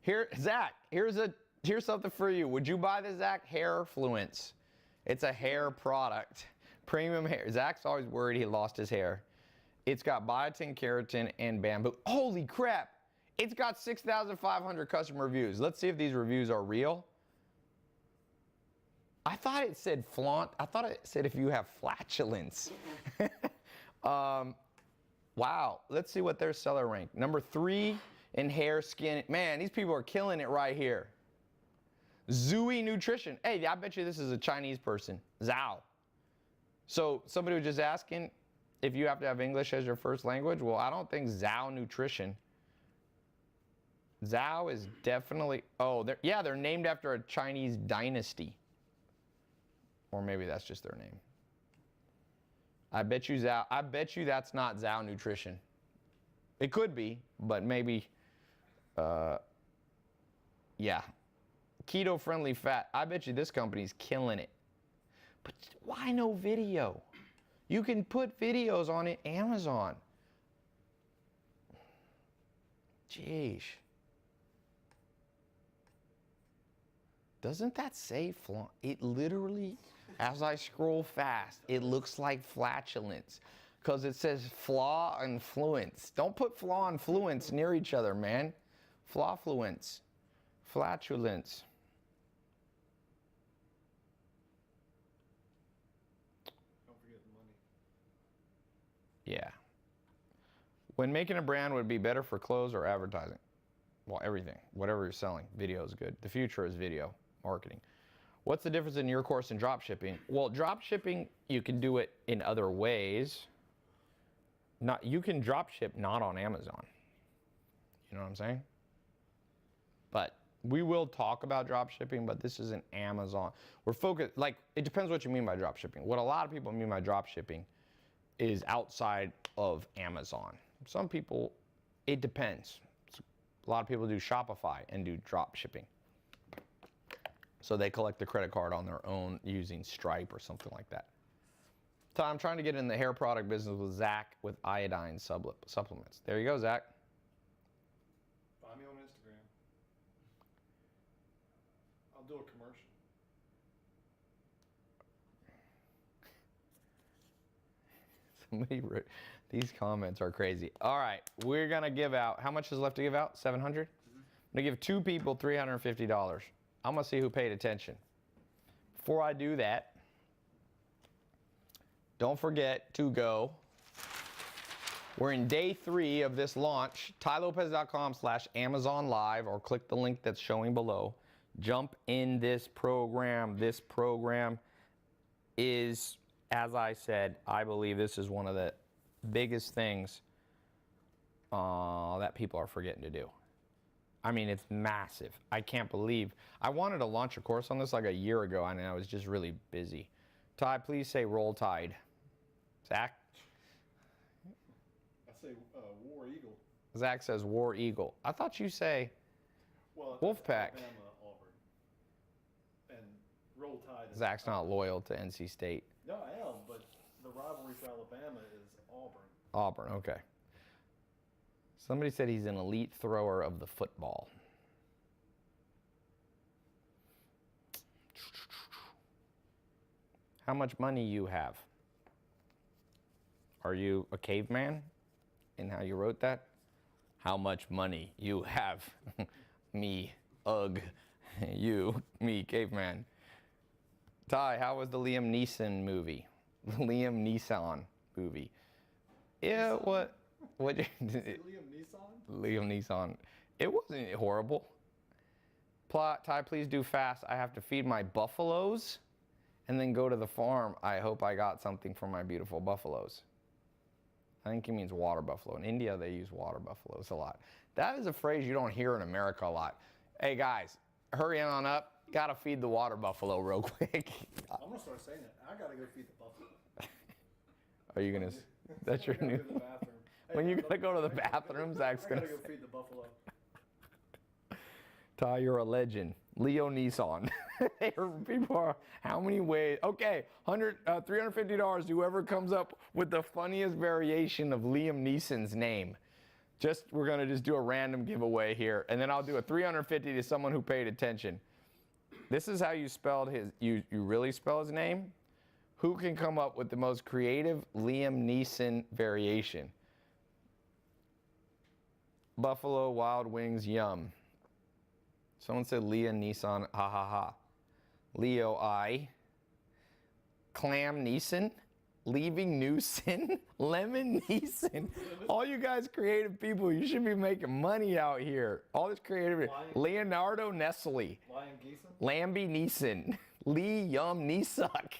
Here, Zach. Here's something for you. Would you buy the Zach Hairfluence? It's a hair product. Premium hair. Zach's always worried he lost his hair. It's got biotin, keratin, and bamboo. Holy crap! It's got 6,500 customer reviews. Let's see if these reviews are real. I thought it said flaunt. I thought it said if you have flatulence. Wow. Let's see what their seller rank. Number 3 in hair, skin. Man, these people are killing it right here. Zooey Nutrition. Hey, I bet you this is a Chinese person. Zhao. So somebody was just asking if you have to have English as your first language. Well, I don't think Zhao Nutrition. Zhao is definitely, they're named after a Chinese dynasty. Or maybe that's just their name. I bet you that's not Zhao Nutrition. It could be, but maybe, yeah. Keto-friendly fat. I bet you this company's killing it. But why no video? You can put videos on it, Amazon. Jeez. Doesn't that say flaunt? It literally, as I scroll fast, it looks like flatulence. Because it says flaw and fluence. Don't put flaw and fluence near each other, man. Flawfluence. Flatulence. Don't forget the money. Yeah. When making a brand, would it be better for clothes or advertising? Well, everything. Whatever you're selling. Video is good. The future is video marketing. What's the difference in your course and drop shipping? Well, drop shipping, you can do it in other ways. You can drop ship not on Amazon. You know what I'm saying? But we will talk about drop shipping, but this isn't Amazon. We're focused, it depends what you mean by drop shipping. What a lot of people mean by drop shipping is outside of Amazon. Some people, it depends. A lot of people do Shopify and do drop shipping. So they collect the credit card on their own using Stripe or something like that. So I'm trying to get in the hair product business with Zach with iodine supplements. There you go, Zach. Find me on Instagram. I'll do a commercial. Somebody wrote, these comments are crazy. All right, we're gonna give out, how much is left to give out? 700? I'm gonna give 2 people $350. I'm gonna see who paid attention. Before I do that, don't forget to go. We're in day 3 of this launch. TaiLopez.com/Amazon Live, or click the link that's showing below. Jump in this program. This program is, as I said, I believe this is one of the biggest things that people are forgetting to do. I mean, it's massive. I can't believe. I wanted to launch a course on this like a year ago, and I was just really busy. Ty, please say Roll Tide. Zach? I say War Eagle. Zach says War Eagle. I thought you say Well, Wolfpack. Alabama, Auburn. And Roll Tide. is- Zach's not loyal to NC State. No, I am, but the rivalry for Alabama is Auburn. Auburn, okay. Somebody said he's an elite thrower of the football. How much money you have? Are you a caveman in how you wrote that? How much money you have? Me, ugh. You, me, caveman. Ty, how was the Liam Neeson movie? The Liam Neeson movie. Yeah, what? Is it Liam Neeson? Liam Neeson. It wasn't horrible. Ty, please do fast. I have to feed my buffaloes and then go to the farm. I hope I got something for my beautiful buffaloes. I think he means water buffalo. In India, they use water buffaloes a lot. That is a phrase you don't hear in America a lot. Hey, guys, hurry on up. Got to feed the water buffalo real quick. I'm going to start saying it. I got to go feed the buffalo. Are you going to? That's your I gotta new. go to the bathroom. Hey, When you I got to go to the bathroom, Zach's I going got to. to go feed the buffalo. Ty, you're a legend. Leo Nissan. People are, how many ways? Okay, $350, whoever comes up with the funniest variation of Liam Neeson's name. We're gonna just do a random giveaway here, and then I'll do a $350 to someone who paid attention. This is how you spelled you really spell his name? Who can come up with the most creative Liam Neeson variation? Buffalo Wild Wings, yum. Someone said Leah Neeson, ha ha ha. Leo I. Clam Neeson. Leaving Newson. Lemon Neeson. All you guys creative people, you should be making money out here. All this creativity. Leonardo Nestle. Lion Geeson? Lambie Neeson. Lee Yum Neesuck.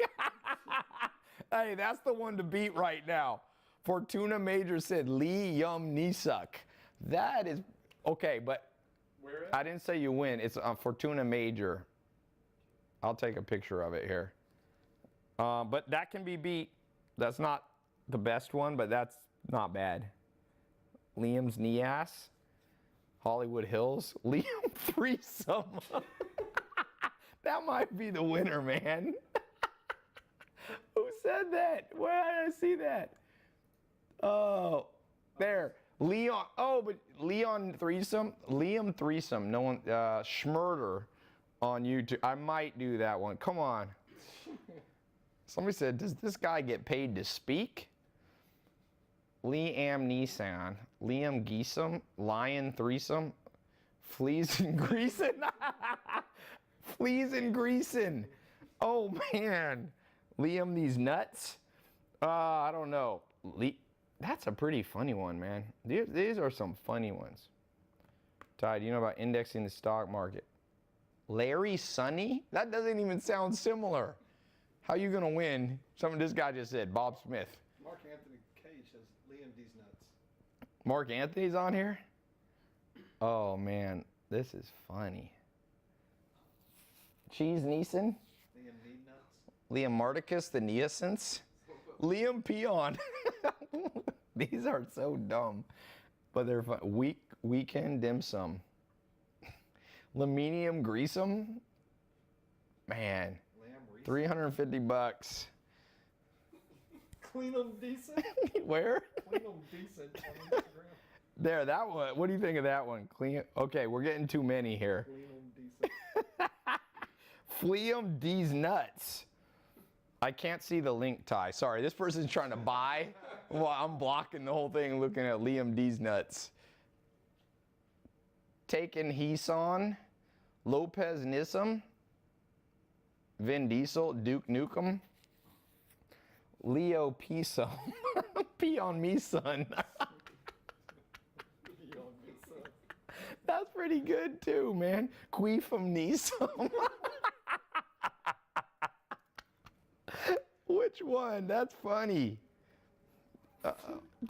Hey, that's the one to beat right now. Fortuna Major said Lee Yum Neesuck. That is, okay, but Where I didn't say you win. It's Fortuna Major. I'll take a picture of it here. But that can be beat. That's not the best one, but that's not bad. Liam's Nias. Hollywood Hills. Liam Threesome. That might be the winner, man. Who said that? Where did I see that? Oh, there. Leon. Oh, but Leon Threesome. Liam Threesome. No one. Schmurder on YouTube. I might do that one. Come on. Somebody said, does this guy get paid to speak? Liam Neeson. Liam Geeson. Lion Threesome. Fleas and Greason. Fleas and Greason. Oh, man. Liam these nuts? I don't know. That's a pretty funny one, man. These are some funny ones. Ty, do you know about indexing the stock market? Larry Sonny? That doesn't even sound similar. How you gonna win? Something this guy just said, Bob Smith. Mark Anthony Cage has Liam D's nuts. Mark Anthony's on here? Oh man, this is funny. Cheese Neeson? Liam Need nuts. Liam Marticus, the Neesons? Liam Peon. These are so dumb, but they're fun. Weekend Dim Sum. Laminium Greasum? Man, Lamb Reese. 350 bucks. Clean them decent. Where? Clean them decent on Instagram. There, that one. What do you think of that one? Clean. Okay, we're getting too many here. Clean them decent. Fleam D's nuts. I can't see the link, Ty. Sorry, this person's trying to buy. Well, I'm blocking the whole thing looking at Liam D's nuts. Taken Heeson, Lopez Nissim, Vin Diesel, Duke Nukem, Leo Pisum. Pee on me, son. That's pretty good too, man. Queefum Nisum. Which one? That's funny. Do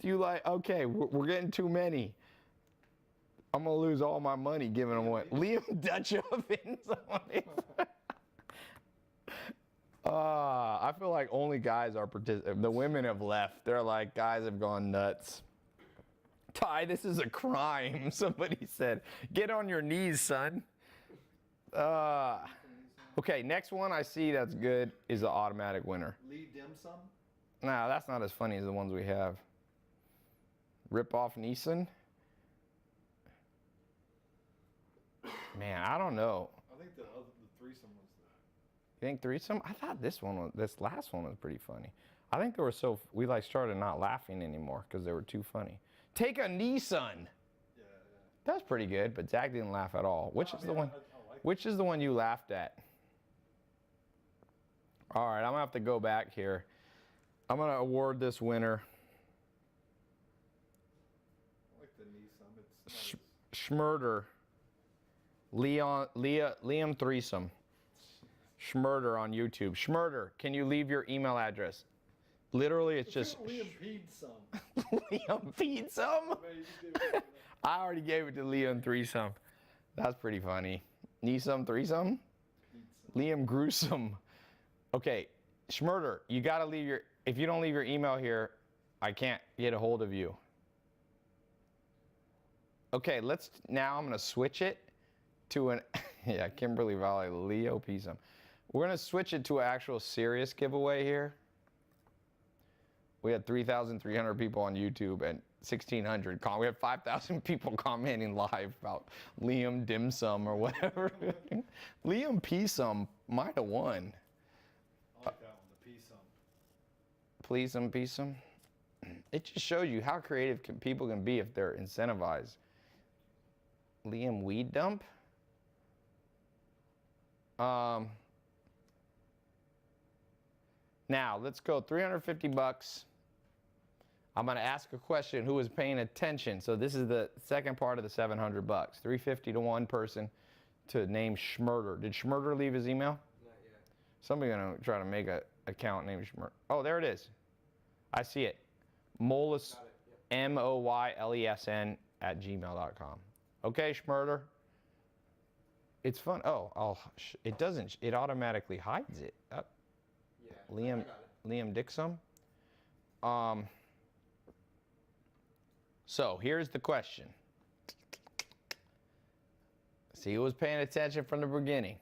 you like? Okay, we're getting too many. I'm gonna lose all my money giving them away. Liam Dutch ovens. I feel like only guys are participating. The women have left. They're like, guys have gone nuts. Ty, this is a crime. Somebody said, get on your knees, son. Okay, next one I see that's good is the automatic winner. Lee Dim Sum. Nah, that's not as funny as the ones we have. Rip off Neeson. Man, I don't know. I think the threesome was You think threesome? I thought this last one was pretty funny. I think we like started not laughing anymore because they were too funny. Take a Nissan. Yeah. That's pretty good, but Zach didn't laugh at all. Which is the one? I like Which is the one you laughed at? All right, I'm gonna have to go back here. I'm gonna award this winner. I like the Nissan. It's not Schmurder. Liam Threesome. Schmurder on YouTube. Schmurder, can you leave your email address? Literally, it's just Liam Peed some. Liam Threesome. I already gave it to Liam Threesome. That's pretty funny. Neesome Threesome? Liam Gruesome. Okay, Schmurder, you gotta leave your, if you don't leave your email here, I can't get a hold of you. Okay, now I'm gonna switch it to an, yeah, Kimberly Valley, Leo Pisum. We're gonna switch it to an actual serious giveaway here. We had 3,300 people on YouTube and 1,600. We had 5,000 people commenting live about Liam Dim Sum or whatever. Liam Pisum might have won. I like that one, the P-Sum. Please and Pisum. It just shows you how creative people can be if they're incentivized. Liam Weed Dump. Now let's go 350 bucks. I'm gonna ask a question who was paying attention. So this is the second part of the 700 bucks. 350 to one person to name Schmurder. Did Schmurder leave his email? Not yet. Somebody's gonna try to make an account named Schmurder. Oh, there it is. I see it. Moyles, Got it. Yep. MOYLESN @gmail.com. Okay, Schmurder. It's fun. Oh, it doesn't. It automatically hides it. Yeah. Liam, I got it. Liam Dixon. So here's the question. See who was paying attention from the beginning.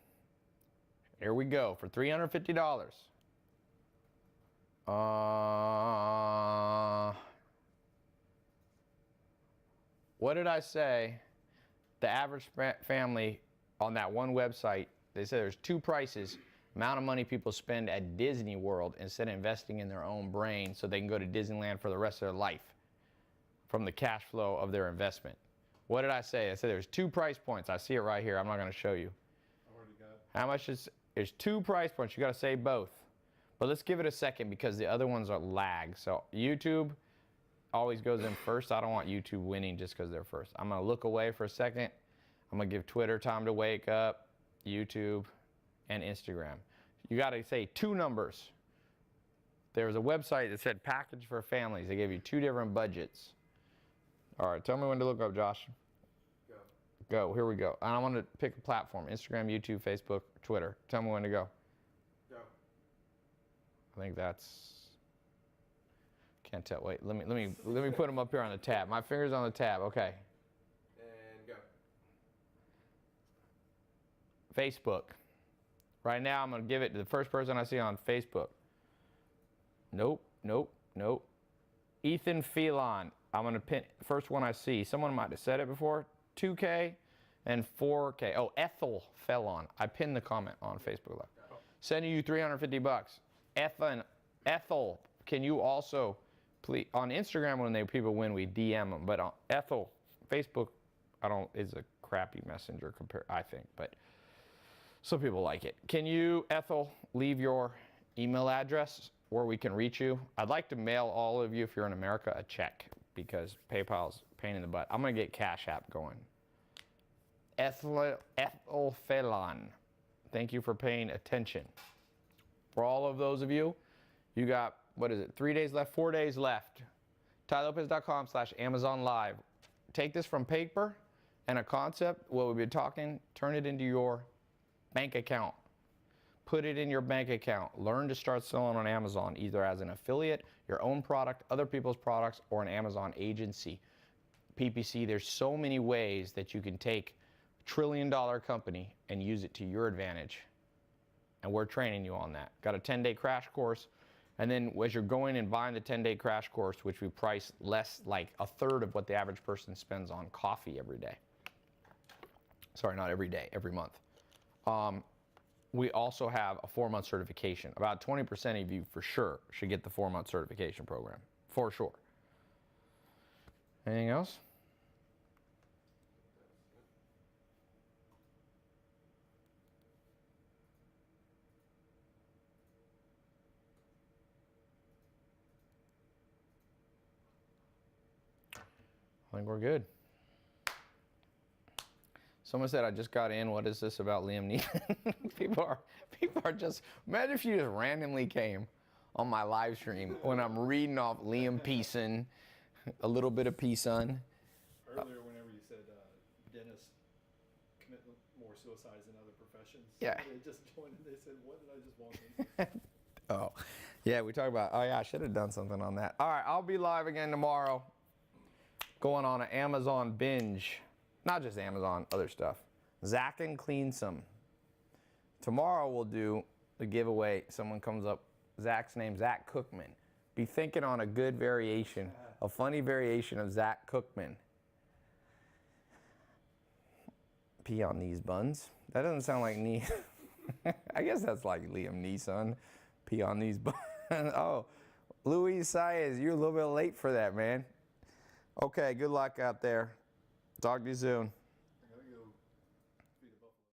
Here we go for $350. What did I say? The average family on that one website, they said there's two prices. Amount of money people spend at Disney World instead of investing in their own brain so they can go to Disneyland for the rest of their life from the cash flow of their investment. What did I say? I said there's two price points. I see it right here. I'm not going to show you. I already got it. How much is, there's two price points. You got to say both. But let's give it a second because the other ones are lag. So YouTube always goes in first. I don't want YouTube winning just because they're first. I'm going to look away for a second. I'm going to give Twitter time to wake up, YouTube, and Instagram. You got to say two numbers. There was a website that said package for families. They gave you two different budgets. All right, tell me when to look up, Josh. Go. Go, here we go. And I want to pick a platform, Instagram, YouTube, Facebook, Twitter. Tell me when to go. Go. I think that's, can't tell, wait, let me put them up here on the tab. My finger's on the tab, okay. And go. Facebook. Right now, I'm going to give it to the first person I see on Facebook. Nope. Ethan Phelan. I'm going to pin first one I see. Someone might have said it before. 2K and 4K. Oh, Ethel Phelan. I pinned the comment on Facebook Live. Sending you $350. Ethel, can you also please on Instagram when people win we DM them, but on Ethel, Facebook, is a crappy messenger I think, but some people like it. Can you, Ethel, leave your email address where we can reach you? I'd like to mail all of you, if you're in America, a check because PayPal's a pain in the butt. I'm going to get Cash App going. Ethel Phelan, thank you for paying attention. For all of those of you, you got, 3 days left, 4 days left. TaiLopez.com/Amazon Live. Take this from paper and a concept, what we've been talking, turn it into your bank account. Put it in your bank account. Learn to start selling on Amazon, either as an affiliate, your own product, other people's products, or an Amazon agency. PPC, there's so many ways that you can take a trillion-dollar company and use it to your advantage. And we're training you on that. Got a 10-day crash course. And then as you're going and buying the 10-day crash course, which we price less, like a third of what the average person spends on coffee every day. Sorry, not every day, every month. We also have a 4-month certification. About 20% of you for sure should get the 4-month certification program, for sure. Anything else? I think we're good. Someone said I just got in. What is this about Liam Neeson? people are just, imagine if you just randomly came on my live stream when I'm reading off Liam Peason, a little bit of Peason. Earlier, whenever you said dentists commit more suicides than other professions, Yeah. They just joined and they said, what did I just walk into? Oh, yeah, we talked about, oh yeah, I should have done something on that. All right, I'll be live again tomorrow. Going on an Amazon binge. Not just Amazon, other stuff. Zach and Cleansome. Tomorrow we'll do the giveaway. Someone comes up, Zach's name, Zach Cookman. Be thinking on a good variation, a funny variation of Zach Cookman. Pee on these buns. That doesn't sound like I guess that's like Liam Neeson. Pee on these buns. Oh, Luis Saez, you're a little bit late for that, man. Okay, good luck out there. Talk to you soon.